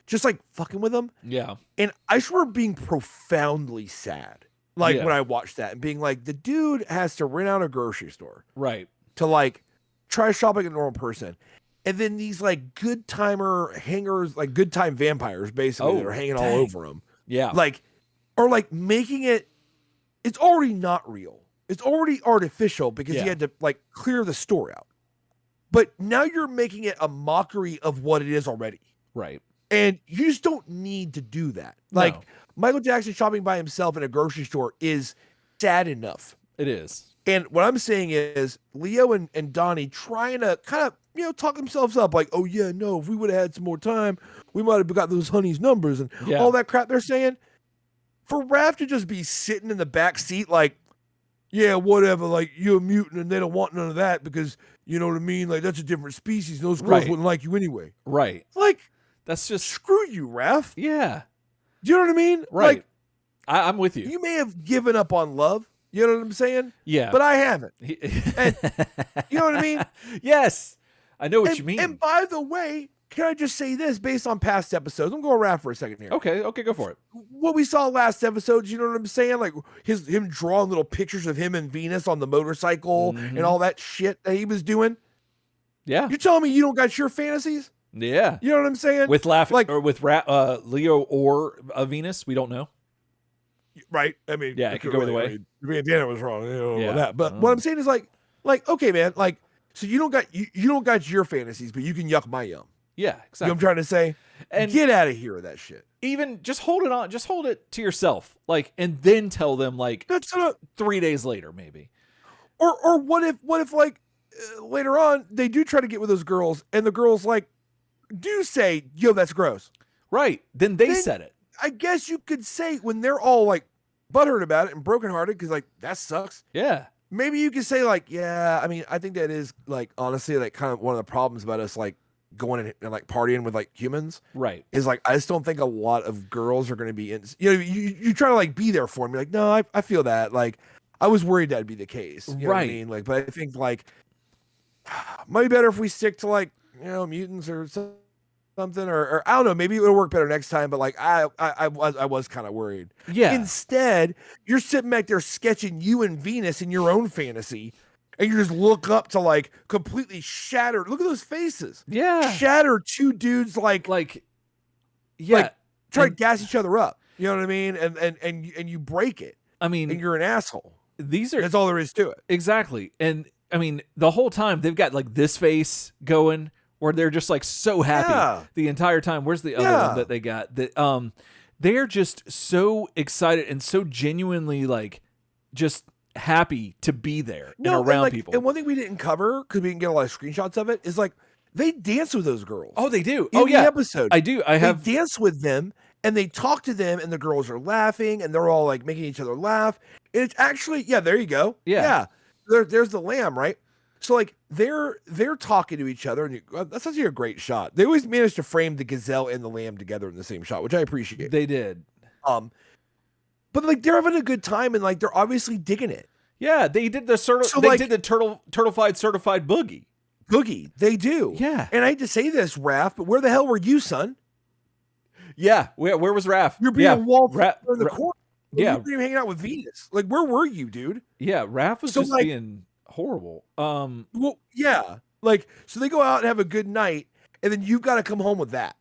just like fucking with him. Yeah. And I just remember being profoundly sad, like when I watched that and being like, the dude has to rent out a grocery store, Right. to like try shopping like a normal person. And then these like good timer hangers, like good time vampires, basically, that are hanging all over him. Yeah. Like, are like making it's already not real. It's already artificial because he had to like clear the store out. But now you're making it a mockery of what it is already. Right. And you just don't need to do that. Like No. Michael Jackson shopping by himself in a grocery store is sad enough. It is. And what I'm saying is Leo and Donnie trying to kind of, you know, talk themselves up like, oh, yeah, no, if we would have had some more time, we might have got those honeys numbers and all that crap they're saying. For Raph to just be sitting in the back seat like, yeah, whatever, like you're a mutant and they don't want none of that because, you know what I mean? Like that's a different species. Those girls wouldn't like you anyway. Right. Like, that's just screw you, Raph. Yeah. Do you know what I mean? Right. Like, I'm with you. You may have given up on love. You know what I'm saying? Yeah. But I haven't. And, you know what I mean? Yes. I know what you mean. And by the way, can I just say this based on past episodes? I'm going Raph for a second here. Okay, go for it. What we saw last episode, you know what I'm saying? Like him drawing little pictures of him and Venus on the motorcycle and all that shit that he was doing. Yeah. You're telling me you don't got your fantasies? Yeah. You know what I'm saying? With or with Leo or Venus, we don't know. Right. I mean, yeah, it could go either way. I mean, Vandana was wrong. You know, about that. But what I'm saying is like, okay, man, like, so you don't got your fantasies, but you can yuck my yum. Yeah, exactly. You know what I'm trying to say? And get out of here with that shit. Even just hold it on, just hold it to yourself, like, and then tell them like that's 3 days later, maybe. Or what if like later on they do try to get with those girls and the girls like do say, yo, that's gross. Right. Then they said it. I guess you could say when they're all like butthurt about it and brokenhearted because like that sucks. Yeah. Maybe you could say like, yeah, I mean, I think that is like honestly like kind of one of the problems about us like going and like partying with like humans. Right. Is like I just don't think a lot of girls are going to be in. You know, you try to like be there for me. Like, no, I feel that. Like, I was worried that'd be the case. You know what I mean? Like, but I think like might be better if we stick to like, you know, mutants or something, or I don't know, maybe it'll work better next time. But like I was kind of worried. Yeah. Instead, you're sitting back there sketching you and Venus in your own fantasy, and you just look up to like completely shattered. Look at those faces. Yeah. Shattered two dudes like yeah, like, try to gas each other up. You know what I mean? And you break it. I mean, and you're an asshole. That's all there is to it. Exactly. And I mean, the whole time they've got like this face going where they're just like so happy the entire time. Where's the other one that they got? That they're just so excited and so genuinely like just happy to be there and around people. And one thing we didn't cover because we didn't get a lot of screenshots of it is like they dance with those girls. Oh, they do. In the episode, I do. They dance with them and they talk to them, and the girls are laughing and they're all like making each other laugh. And it's actually there you go. Yeah. There's the lamb, right? So like they're talking to each other, and that's actually a great shot. They always managed to frame the gazelle and the lamb together in the same shot, which I appreciate. They did. But like they're having a good time, and like they're obviously digging it. Yeah, they did the turtlefied certified boogie. Boogie. They do. Yeah. And I hate to say this, Raph, but where the hell were you, son? Yeah. Where was Raph? You're being walled Raph, in the corner. Yeah. You weren't even hanging out with Venus. Like, where were you, dude? Yeah. Raph was So, just like, being horrible. Well, yeah. Like, so they go out and have a good night, and then you've got to come home with that.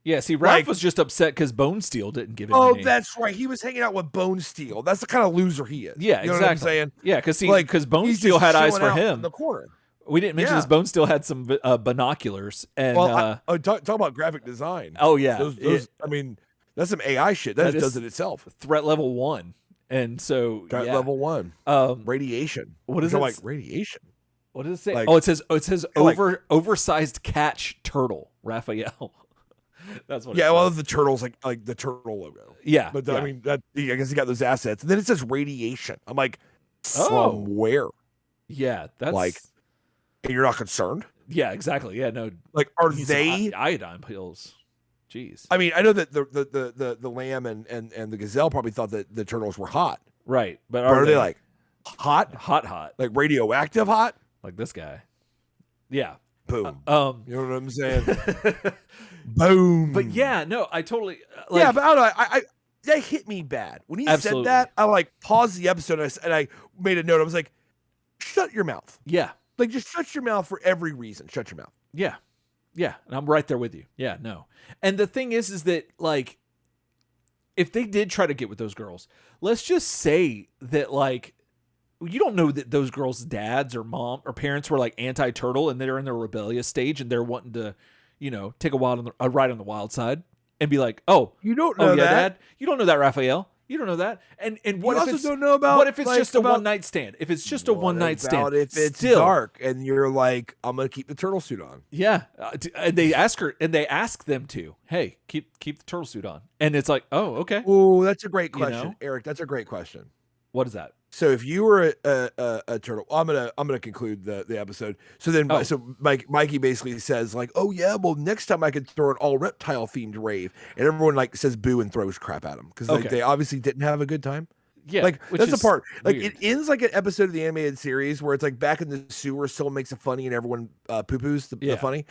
Yeah, see, Raph Like- was just upset because Bone Steel didn't give him Oh, any. that's right. He was hanging out with Bone Steel. That's the kind of loser he is. Yeah, you know exactly. what I'm saying? Yeah, because Like, Bone he's Steel just had eyes chilling for out him. in the corner. We didn't mention Yeah. this. Bone Steel had some binoculars, and Well, talk about graphic design. oh yeah, Those I mean, that's some AI shit. That That does is- it itself. threat level 1, and so Got yeah. level 1. Radiation. What is Which I'm it? like, radiation. What does it say? Like- Oh, it says like- oversized catch turtle, Raphael. That's what. Yeah, it well, says. the turtle's like the turtle logo. Yeah, But yeah. I mean, I guess he got those assets. And then it says radiation. I'm like, Oh. from where? yeah, that's like- And you're not concerned? yeah, exactly. Yeah, no, Like, are he's they? iodine pills? Jeez, I mean, I know that the lamb and the gazelle probably thought that the turtles were hot. right? But But are they like hot? hot, Like radioactive hot? like this guy? Yeah. Boom. You know what I'm saying? Boom. But yeah, no, I totally yeah, but I don't know. I that hit me bad when he Absolutely. said that. I like paused the episode and I made a note. I was like, "Shut your mouth! yeah, Like, just shut your mouth for every reason. Shut your mouth." yeah, yeah, and I'm right there with you. Yeah, no, and the thing is that like, if they did try to get with those girls, let's just say that like, you don't know that those girls' dads or mom or parents were like anti-turtle and they're in their rebellious stage and they're wanting to, take a ride on the wild side and be like, oh, You don't know oh yeah, that. Dad, you don't know that, Raphael. You don't know that. And what You if also it's don't know about what if it's like, just a about- one night stand? If it's just a What one night stand, about if it's still, dark and you're like, "I'm gonna keep the turtle suit on." yeah. And they ask them to, hey, keep the turtle suit on, and it's like, oh, okay. Oh, that's a great You question, know? Eric. That's a great question. What is that? So if you were a turtle, I'm gonna conclude the episode. So then, Oh. so Mikey basically says like, "Oh yeah, well next time I could throw an all reptile themed rave," and everyone like says boo and throws crap at him because Okay. they obviously didn't have a good time. Yeah, Like which that's the is part. Like weird. it ends like an episode of the animated series where it's like back in the sewer, someone makes a funny and everyone poo poos the Yeah. funny.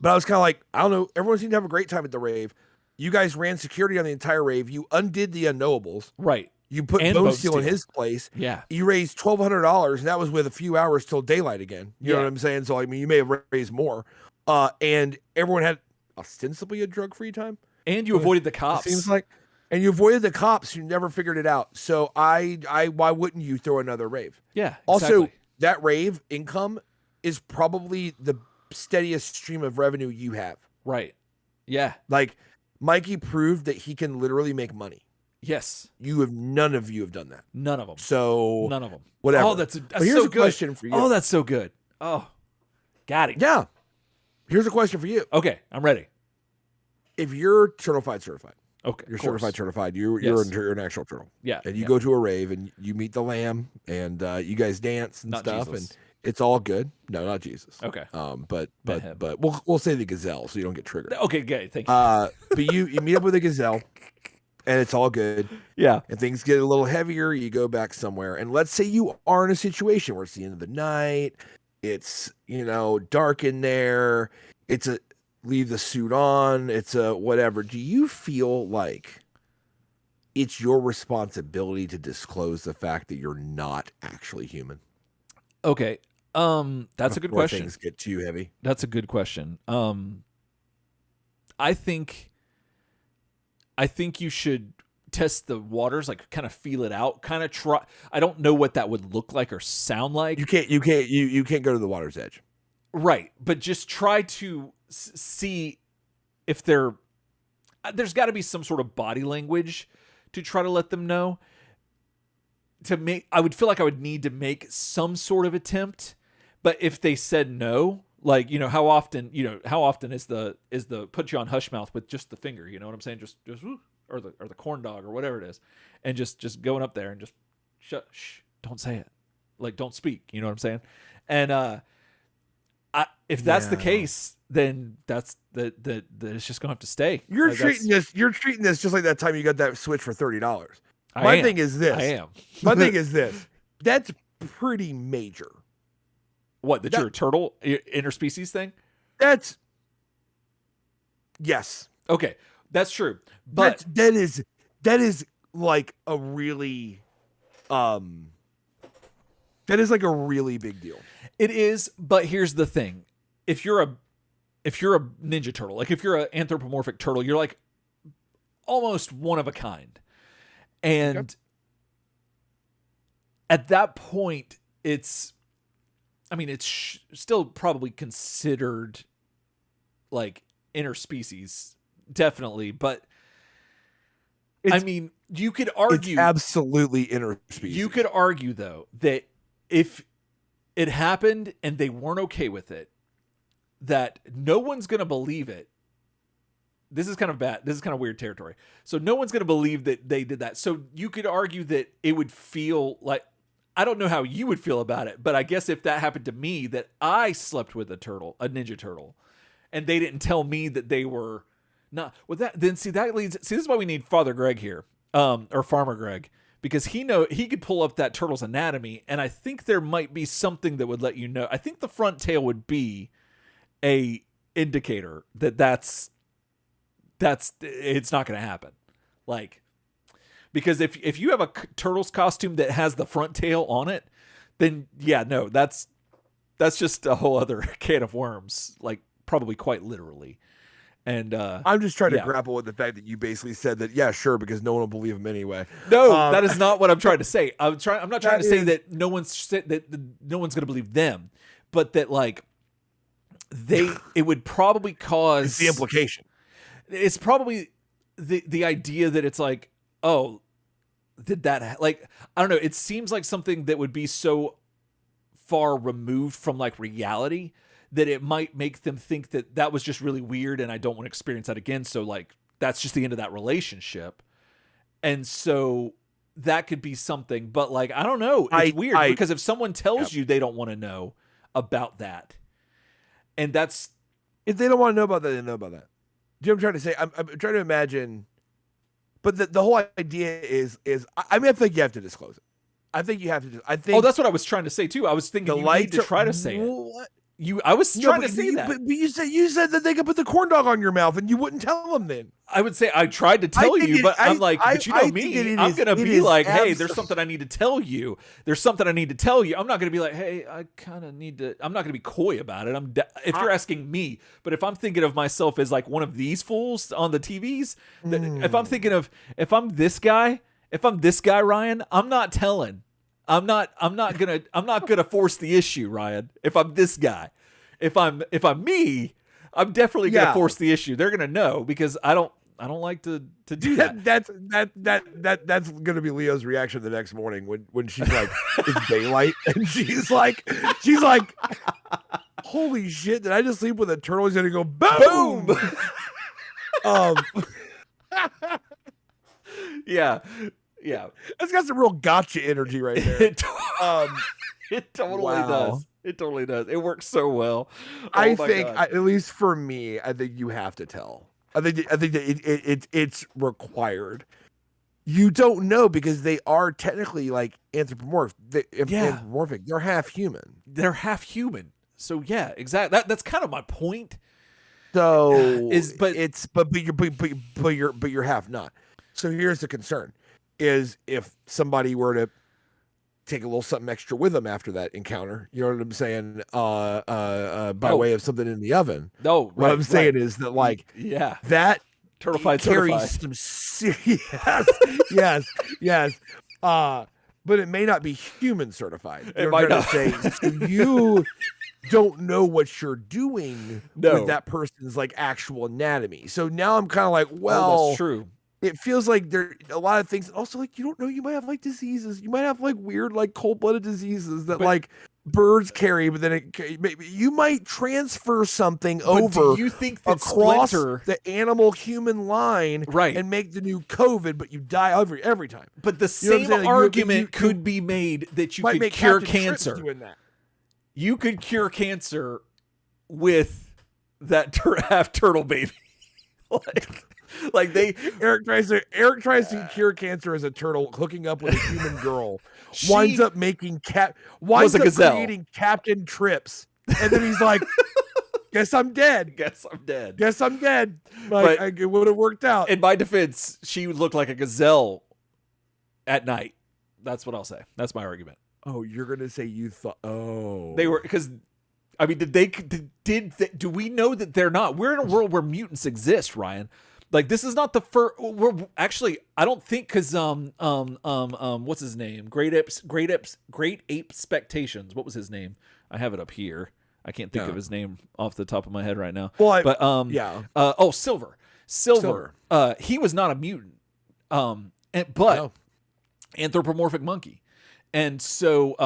But I was kind of like, I don't know. Everyone seemed to have a great time at the rave. You guys ran security on the entire rave. You undid the unknowables. right. You put And Bone Bone Steel in Steel. his place. Yeah. You raised $1,200, and that was with a few hours till daylight again. You know Yeah. what I'm saying? So I mean, you may have raised more. And everyone had ostensibly a drug-free time. And you Well, avoided the It cops. seems like, and you avoided the cops. You never figured it out. So why wouldn't you throw another rave? yeah. Also, exactly. that rave income is probably the steadiest stream of revenue you have. right. Yeah. Like Mikey proved that he can literally make money. Yes. None of you have done that. None of them. So None of them. whatever. Oh, that's But here's so a good. question for you. Oh, that's so good. Oh, got it. Yeah. Here's a question for you. Okay, I'm ready. If you're certified, Okay, you're of course. certified, you're Yes. an actual turtle. Yeah, And you yeah. go to a rave and you meet the lamb and you guys dance and Not stuff Jesus. and it's all good. No, not Jesus. Okay. But Met him. we'll say the gazelle so you don't get triggered. Okay, good. Thank you. But you meet up with a gazelle and it's all good. yeah. And things get a little heavier, you go back somewhere. And let's say you are in a situation where it's the end of the night, it's, dark in there, it's a leave the suit on, it's a whatever. Do you feel like it's your responsibility to disclose the fact that you're not actually human? Okay. That's a good Before question. Things get too heavy. That's a good question. I think you should test the waters, like kind of feel it out, kind of try. I don't know what that would look like or sound like. You can't go to the water's edge. Right, but just try to see if there's got to be some sort of body language to try to let them know. I would feel like I would need to make some sort of attempt, but if they said no, like how often is the put you on hush mouth with just the finger, you know what I'm saying, just whoo, or the corn dog or whatever it is, and just going up there and just shh, don't say it, like don't speak, you know what I'm saying, and if that's the Yeah. case, then that's the it's just gonna have to stay. You're Like, treating this just like that time you got that Switch for $30. I My am. thing is this. I am. My thing is this. That's pretty major. What, that you're a turtle interspecies thing? That's yes. Okay, that's true. But that is like a really that is like a really big deal. it is, but here's the thing. If you're a ninja turtle, like if you're an anthropomorphic turtle, you're like almost one of a kind. And Okay. at that point, it's still probably considered like interspecies, definitely. But you could argue, it's absolutely interspecies. You could argue though that if it happened and they weren't okay with it, that no one's going to believe it. This is kind of bad. This is kind of weird territory. So no one's going to believe that they did that. So you could argue that it would feel like, I don't know how you would feel about it, but I guess if that happened to me, that I slept with a ninja turtle, and they didn't tell me that they were not with that, then see, this is why we need Father Greg here, or Farmer Greg, because he could pull up that turtle's anatomy, and I think there might be something that would let you know. I think the front tail would be a indicator that's it's not going to happen. Like, because if you have a turtle's costume that has the front tail on it, then yeah, no, that's just a whole other can of worms, like probably quite literally. And I'm just trying to grapple with the fact that you basically said that, yeah, sure, because no one will believe him anyway. No, that is not what I'm trying to say. I'm not trying to say that no one's going to believe them, but that like it would probably cause, it's the implication. It's probably the idea that it's like, oh, did that, like, I don't know. It seems like something that would be so far removed from like reality that it might make them think that that was just really weird and I don't want to experience that again. So like, that's just the end of that relationship. And so that could be something, but like, I don't know. It's weird because if someone tells you they don't want to know about that, and that's, if they don't want to know about that, they know about that. Do you know what I'm trying to say? I'm trying to imagine, but the whole idea is I mean, I think you have to disclose it. I think you have to. I think. Oh, that's what I was trying to say too. I was thinking you need to try to say it. I was trying to say that. But you said that they could put the corn dog on your mouth and you wouldn't tell them then. I would say I tried to tell you, but I'm like, but you know me, I'm going to be like, hey, there's something I need to tell you. There's something I need to tell you. I'm not going to be like, hey, I kind of need to, I'm not going to be coy about it. If you're asking me, but if I'm thinking of myself as like one of these fools on the TVs, if I'm thinking of, if I'm this guy, Ryan, I'm not telling. I'm not gonna force the issue, Ryan. If I'm this guy, if I'm me, I'm definitely gonna force the issue. They're gonna know because I don't like to do that. That's gonna be Leo's reaction the next morning when she's like, it's daylight, and she's like, holy shit, did I just sleep with a turtle? He's gonna go boom. Yeah. It's got some real gotcha energy right there. It totally does. It totally does. It works so well. I think, at least for me, I think you have to tell. I think that it's required. You don't know because they are technically like anthropomorphic. Anthropomorphic. They're half human. So yeah, exactly. That's kind of my point. So but you're half not. So here's the concern. Is if somebody were to take a little something extra with them after that encounter, you know what I'm saying? By way of something in the oven. No, right, what I'm saying is that like, that turtle fight carries some yes. But it may not be human certified. It might not. So you don't know what you're doing with that person's like actual anatomy. So now I'm kind of like, well, that's true. It feels like there are a lot of things. Also, like, you don't know, you might have like diseases. You might have like weird, like cold-blooded diseases that like birds carry, but then you might transfer something over. Do you think that across the animal-human line, right, and make the new COVID, but you die every time? But the same argument could be made that you could cure cancer. You could cure cancer with that half turtle baby. Like Eric tries to cure cancer as a turtle hooking up with a human girl winds She up was a gazelle. creating Captain Trips, and then he's like, "Guess I'm dead. Guess I'm dead. Guess I'm dead." But Like, it would have worked out. in my defense, she looked like a gazelle at night. That's what I'll say. That's my argument. Oh, you're gonna say you thought? Oh, They were, because I mean, do we know that they're not? We're in a world where mutants exist, Ryan. Like, this is not the first. We're actually, I don't think, because what's his name? Great Ape Spectations. What was his name? I have it up here. I can't think of his name off the top of my head right now. Well, but Silver. He was not a mutant. But anthropomorphic monkey. And so,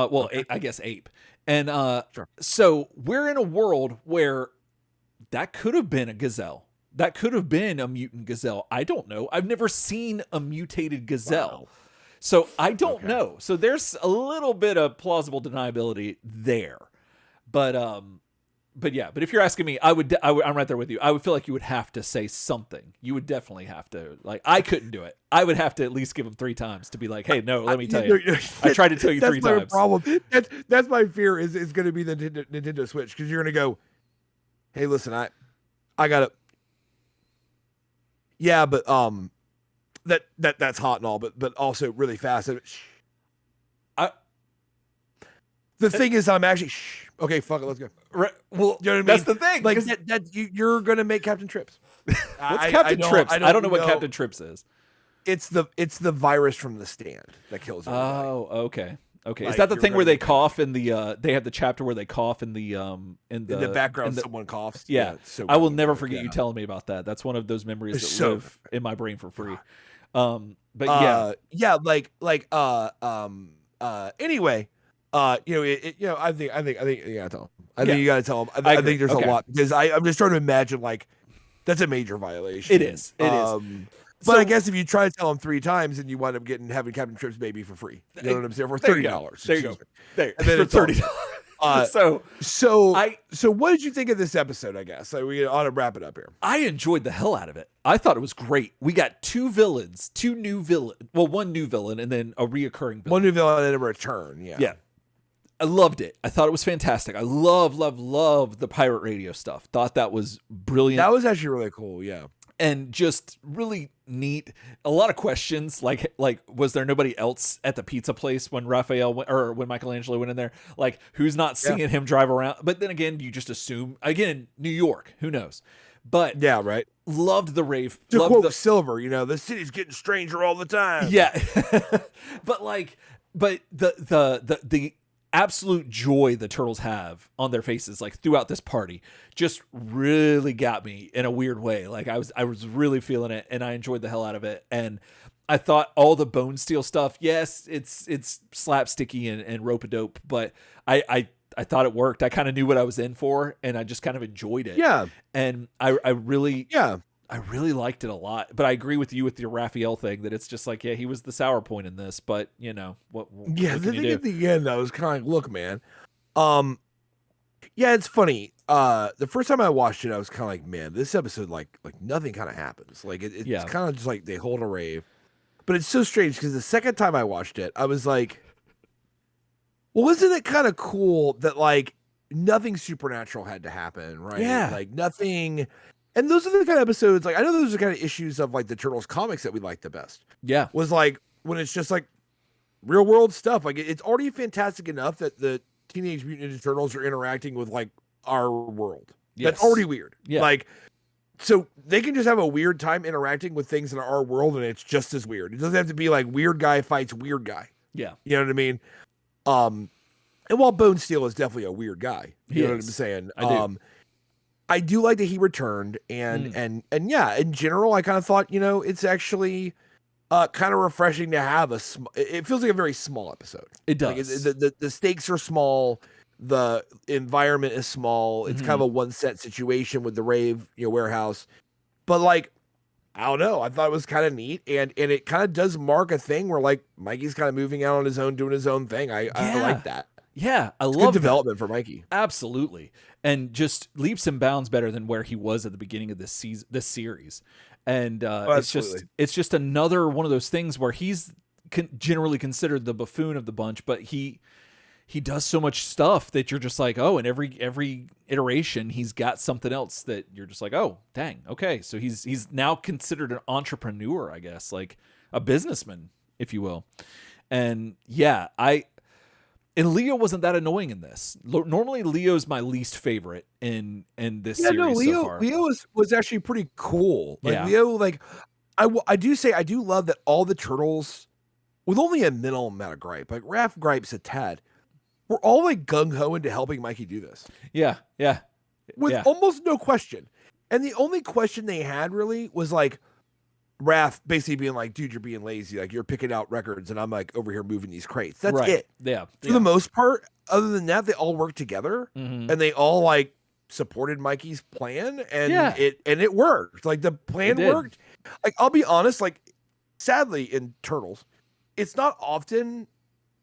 I guess ape. And Sure. So we're in a world where that could have been a gazelle. That could have been a mutant gazelle. I don't know. I've never seen a mutated gazelle. Wow. So I don't know. So there's a little bit of plausible deniability there. But yeah, but if you're asking me, I'm right there with you. I would feel like you would have to say something. You would definitely have to, like, I couldn't do it. I would have to at least give him 3 times to be like, hey, no, let me tell you. I tried to tell you 3 times. That's my problem. That's my fear is going to be the Nintendo Switch, because you're going to go, hey, listen, I got to. Yeah, but that's hot and all, but also really fast. The thing is, I'm actually okay. Fuck it, let's go. Right, well, you know what I that's mean? the thing. Like you're gonna make Captain Trips. What's Captain Trips? I don't know what Captain Trips is. It's the virus from The Stand that kills everybody. Oh, okay. Okay, Like, is that the you're thing where gonna they cough in the? They have the chapter where they cough in the background. Someone coughs. Yeah, so I will never forget you telling me about that. That's one of those memories that live in my brain for free. But anyway, I think you gotta tell him. I think you gotta tell him. I think there's a lot, because I'm just trying to imagine, like, that's a major violation. It is. But I guess if you try to tell him 3 times, and you wind up having Captain Trips baby for free, you know what I'm saying, for $30. There you go. And then for $30. So what did you think of this episode? I guess we ought to wrap it up here. I enjoyed the hell out of it. I thought it was great. We got 2 new villains. Well, 1 new villain and then a reoccurring villain. 1 new villain and a return. Yeah. I loved it. I thought it was fantastic. I love the pirate radio stuff. Thought that was brilliant. That was actually really cool. Yeah. And just really neat. A lot of questions, like was there nobody else at the pizza place when when Michelangelo went in there? Like, who's not seeing him drive around? But then again, you just assume, again, New York, who knows? But yeah, right. Loved the rave. To quote Silver, the city's getting stranger all the time. Yeah. but the absolute joy the turtles have on their faces, like, throughout this party, just really got me in a weird way. Like, I was really feeling it, and I enjoyed the hell out of it. And I thought all the Bone Steel stuff, yes, it's slapsticky and rope-a-dope, but I thought it worked. I kind of knew what I was in for, and I just kind of enjoyed it. Yeah. And I really liked it a lot. But I agree with you with your Raphael thing, that it's just like, yeah, he was the sour point in this, but what yeah, the thing at the end, I was kind of like, look, man, yeah, it's funny. The first time I watched it, I was kind of like, man, this episode, like nothing kind of happens. Like, it's kind of just like they hold a rave. But it's so strange, because the second time I watched it, I was like, well, isn't it kind of cool that, like, nothing supernatural had to happen, right? Yeah. Like, nothing. And those are the kind of episodes, like, I know those are the kind of issues of, like, the Turtles comics that we like the best. Yeah. Was, like, when it's just, like, real world stuff. Like, it's already fantastic enough that the Teenage Mutant Ninja Turtles are interacting with, like, our world. Yes. That's already weird. Yeah. Like, so they can just have a weird time interacting with things in our world, and it's just as weird. It doesn't have to be, like, weird guy fights weird guy. Yeah. You know what I mean? And while Bone Steel is definitely a weird guy, you know what I'm saying? I do like that he returned, and yeah, in general, I kind of thought, it's actually kind of refreshing to have it feels like a very small episode. It does. Like, the stakes are small, the environment is small. It's kind of a one set situation with the rave, warehouse, but, like, I don't know. I thought it was kind of neat, and it kind of does mark a thing where, like, Mikey's kind of moving out on his own, doing his own thing. I like that. Yeah, I love good development for Mikey. Absolutely, and just leaps and bounds better than where he was at the beginning of this series. And it's just another one of those things where he's generally considered the buffoon of the bunch, but he does so much stuff that you're just like, oh, and every iteration he's got something else that you're just like, oh, dang, okay. So he's now considered an entrepreneur, I guess, like a businessman, if you will. And yeah, and Leo wasn't that annoying in this. Normally Leo's my least favorite in this series so far. Leo was actually pretty cool. Like Yeah. Leo, like I do say I do love that all the turtles, with only a minimal amount of gripe, like Raph gripes a tad, we're all like gung ho into helping Mikey do this. Yeah. With almost no question. And the only question they had really was like Raph basically being like, dude, you're being lazy. Like you're picking out records and I'm like over here moving these crates. That's it. Yeah. For the most part, other than that, they all worked together and they all like supported Mikey's plan and it worked. Like the plan worked. Like I'll be honest, like sadly in Turtles, it's not often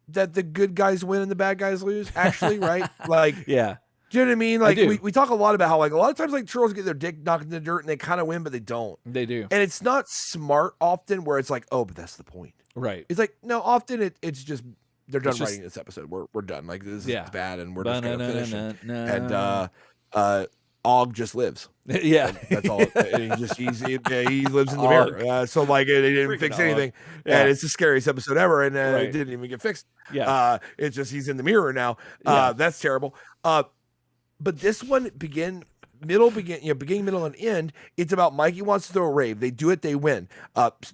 that the good guys win and the bad guys lose, actually, right? Like, yeah. Do you know what I mean? Like we talk a lot about how like a lot of times like turtles get their dick knocked in the dirt and they kind of win, but they don't. They do. And it's not smart often where it's like, oh, but that's the point. Right. It's like, no, often it's just they're done writing this episode. We're done. Like this is bad and we're just gonna finish it. And Og just lives. Yeah. And that's all. And he lives in the mirror. So like they didn't fix anything. And it's the scariest episode ever. And it didn't even get fixed. Yeah. It's just he's in the mirror now. That's terrible. But this one beginning, middle, and end. It's about Mikey wants to throw a rave. They do it, they win.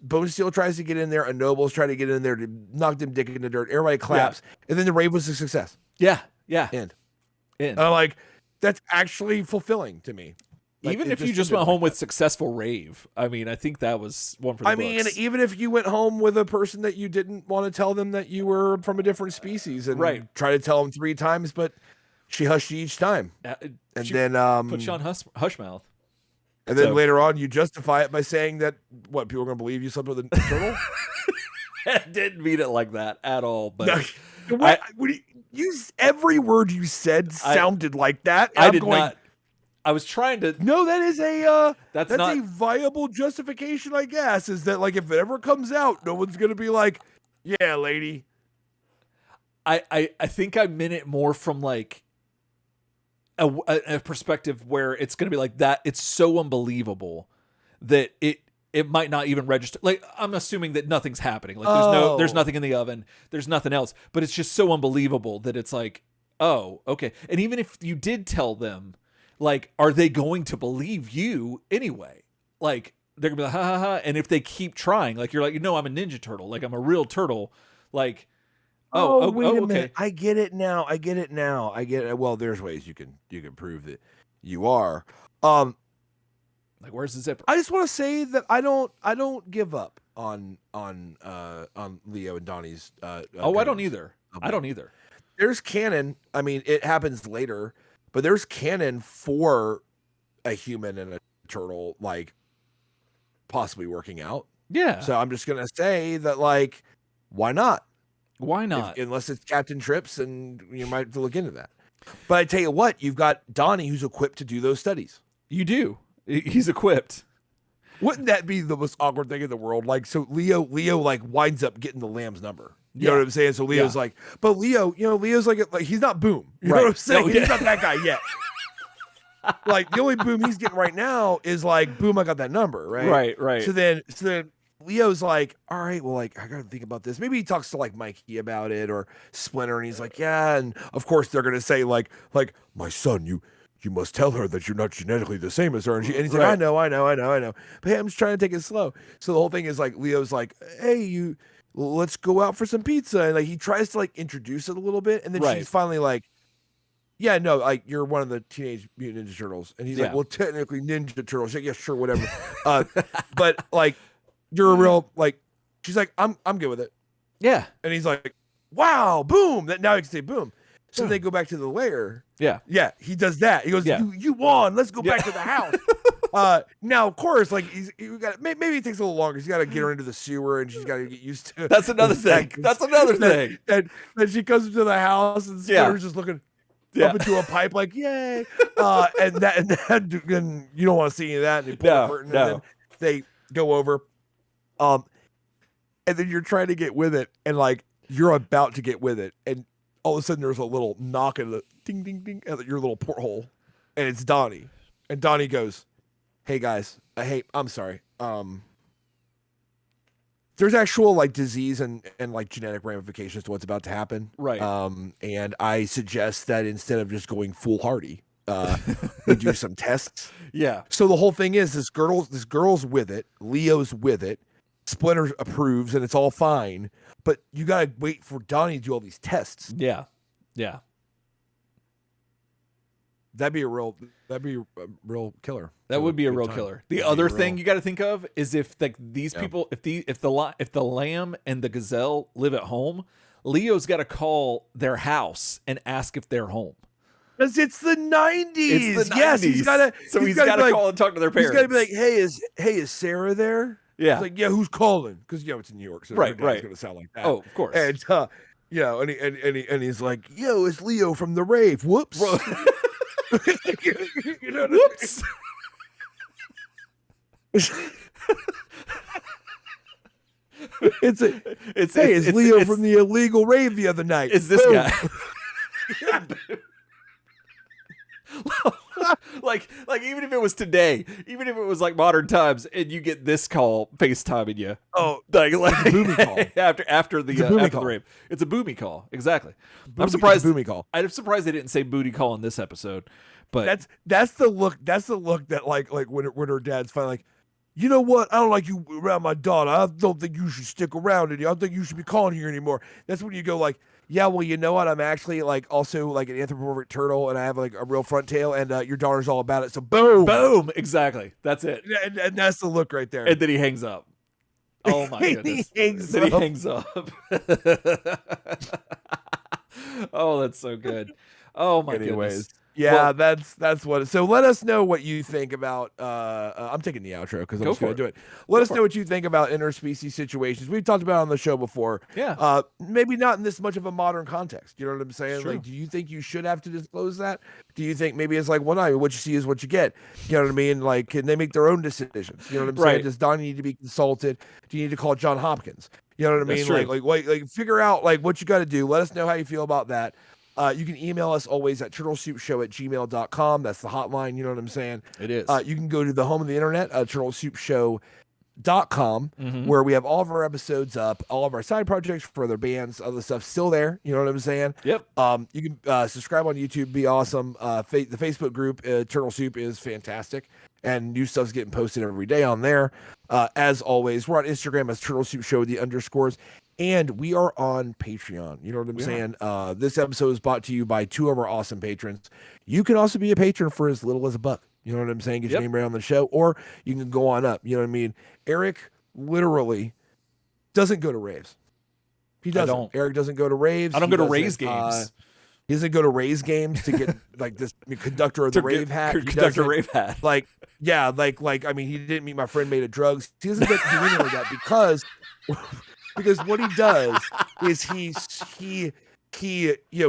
Bone Steel tries to get in there. A Noble's trying to get in there to knock them dick in the dirt. Everybody claps, and then the rave was a success. Yeah. End. And I'm like, that's actually fulfilling to me. Like, even if you just went home with successful rave, I mean, I think that was one for the books. mean, even if you went home with a person that you didn't want to tell them that you were from a different species and try to tell them 3 times, but she hushed you each time. And then put you on hush mouth. And then later on you justify it by saying that what people are going to believe you slept with a turtle? I didn't mean it like that at all, but every word you said sounded like that. I did not. I was trying to. No, that is that's a viable justification, I guess. Is that like if it ever comes out, no one's gonna be like, "Yeah, lady." I think I meant it more from like a perspective where it's gonna be like that. It's so unbelievable that it might not even register. Like I'm assuming that nothing's happening. Like there's nothing in the oven. There's nothing else. But it's just so unbelievable that it's like, oh, okay. And even if you did tell them, like, are they going to believe you anyway? Like they're gonna be like, ha ha ha. And if they keep trying, like you're like, no, I'm a Ninja Turtle. Like I'm a real turtle. Like, wait a okay. minute. I get it now. I get it. Well, there's ways you can prove that you are. Like where's the zipper? I just want to say that I don't give up on Leo and Donnie's. I don't either. I don't either. There's canon. I mean, it happens later, but there's canon for a human and a turtle like possibly working out. Yeah. So I'm just gonna say that like, why not? Why not? Unless it's Captain Trips, and you might have to look into that. But I tell you what, you've got Donnie who's equipped to do those studies. You do. He's equipped. Wouldn't that be the most awkward thing in the world? Like, so Leo like winds up getting the lamb's number. You know what I'm saying? So Leo's like, but Leo, Leo's like he's not Boom. You know what I'm saying? He's not that guy yet. Like the only Boom he's getting right now is like, Boom, I got that number, right? Right. So then Leo's like, all right, well, like I gotta think about this. Maybe he talks to like Mikey about it or Splinter, and he's like, yeah, and of course they're gonna say like my son, you must tell her that you're not genetically the same as her. And he's like, I know. But hey, I'm just trying to take it slow. So the whole thing is like, Leo's like, hey, let's go out for some pizza. And like, he tries to like introduce it a little bit. And then she's finally like, yeah, no, like you're one of the Teenage Mutant Ninja Turtles. And he's like, well, technically Ninja Turtles. Like, yeah, sure, whatever. But like, you're a real, like, she's like, I'm good with it. Yeah. And he's like, wow, Boom. That now he can say Boom. So they go back to the lair. Yeah, he does that. He goes, you won. Let's go back to the house. Now, of course, like maybe it takes a little longer. He's got to get her into the sewer, and she's got to get used to. That's another thing. And then she comes into the house, and Splinter's just looking up into a pipe, like yay. And you don't want to see any of that. And they pull the curtain, and then they go over. and then you're trying to get with it, and like you're about to get with it, and all of a sudden there's a little knock at the ding ding ding at your little porthole, and it's Donnie, and Donnie goes, "Hey guys, hey, I'm sorry. There's actual like disease and like genetic ramifications to what's about to happen. Right. And I suggest that instead of just going foolhardy, we do some tests. Yeah. So the whole thing is this girl's with it, Leo's with it, Splinter approves, and it's all fine. But you gotta wait for Donnie to do all these tests. Yeah. Yeah. That'd be a real killer. That would be a Good real time. killer. The That'd be other real. thing you got to think of is if like these people, if the lamb and the gazelle live at home, Leo's got to call their house and ask if they're home. Because it's the 90s. It's the 90s. Yes, he's got to call and talk to their parents. He's got to be like, hey, is Sarah there? Yeah. It's like, yeah, who's calling? Because it's in New York, so Right, it's right. going to sound like that. Oh, of course. And and he's like, yo, it's Leo from the rave. Whoops. You know what Whoops. It's Leo from the illegal rave the other night. It's this Boom. guy. like even if it was today, even if it was like modern times, and you get this call FaceTiming you. Oh, like it's a boomy call. after the rave. It's a boomy call. Exactly. I'm surprised. Boomy call. I'm surprised they didn't say booty call in this episode. But that's the look. That's the look that like when her dad's finally like, you know what? I don't like you around my daughter. I don't think you should stick around in here. I don't think you should be calling here anymore. That's when you go like, yeah, well, you know what? I'm actually like also like an anthropomorphic turtle, and I have like a real front tail, and your daughter's all about it. So boom, exactly. That's it. And that's the look right there. And then he hangs up. Oh my goodness. He hangs up. Oh, that's so good. Oh my goodness. Yeah, well, that's what. So let us know what you think about. I'm taking the outro because I'm just going to do it. Let us know what you think about interspecies situations. We've talked about it on the show before. Yeah. Maybe not in this much of a modern context. You know what I'm saying? Sure. Like, do you think you should have to disclose that? Do you think maybe it's like, well, no, what you see is what you get? You know what I mean? Like, can they make their own decisions? You know what I'm saying? Does Donnie need to be consulted? Do you need to call John Hopkins? You know what I mean? Like figure out like what you got to do. Let us know how you feel about that. You can email us always at turtlesoupshow@gmail.com. That's the hotline. You know what I'm saying? It is. You can go to the home of the internet, turtlesoupshow.com, where we have all of our episodes up, all of our side projects for other bands, other stuff still there. You know what I'm saying? Yep. You can subscribe on YouTube, be awesome. The Facebook group, Turtle Soup, is fantastic. And new stuff's getting posted every day on there. As always, we're on Instagram as Turtle Soup Show, the underscores. And we are on Patreon. You know what I'm saying? This episode is brought to you by two of our awesome patrons. You can also be a patron for as little as $1. You know what I'm saying? Get your name right on the show, or you can go on up. You know what I mean? Eric literally doesn't go to raves. He doesn't. Eric doesn't go to raves. I don't go to raves games. He doesn't go to raves games to get like this conductor of the rave hat. Conductor rave hat. Like, yeah, like I mean, he didn't meet my friend made of drugs. He doesn't get to do anything like that because what he does is he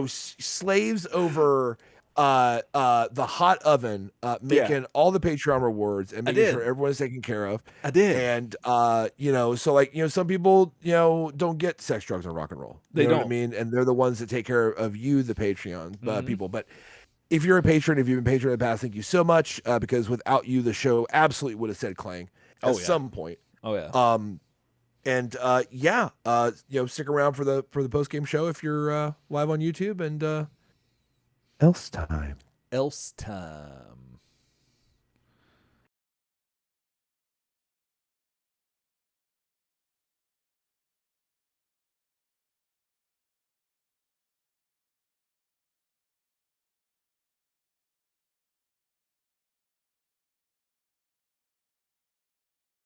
slaves over the hot oven, making all the Patreon rewards and making sure everyone's taken care of. I did. And so like, some people, don't get sex, drugs, and rock and roll. They know don't. What I mean? And they're the ones that take care of you, the Patreon people. But if you're a patron, if you've been patron in the past, thank you so much. Because without you, the show absolutely would have said clang at some point. Oh yeah. And stick around for the post game show if you're live on YouTube, and else time.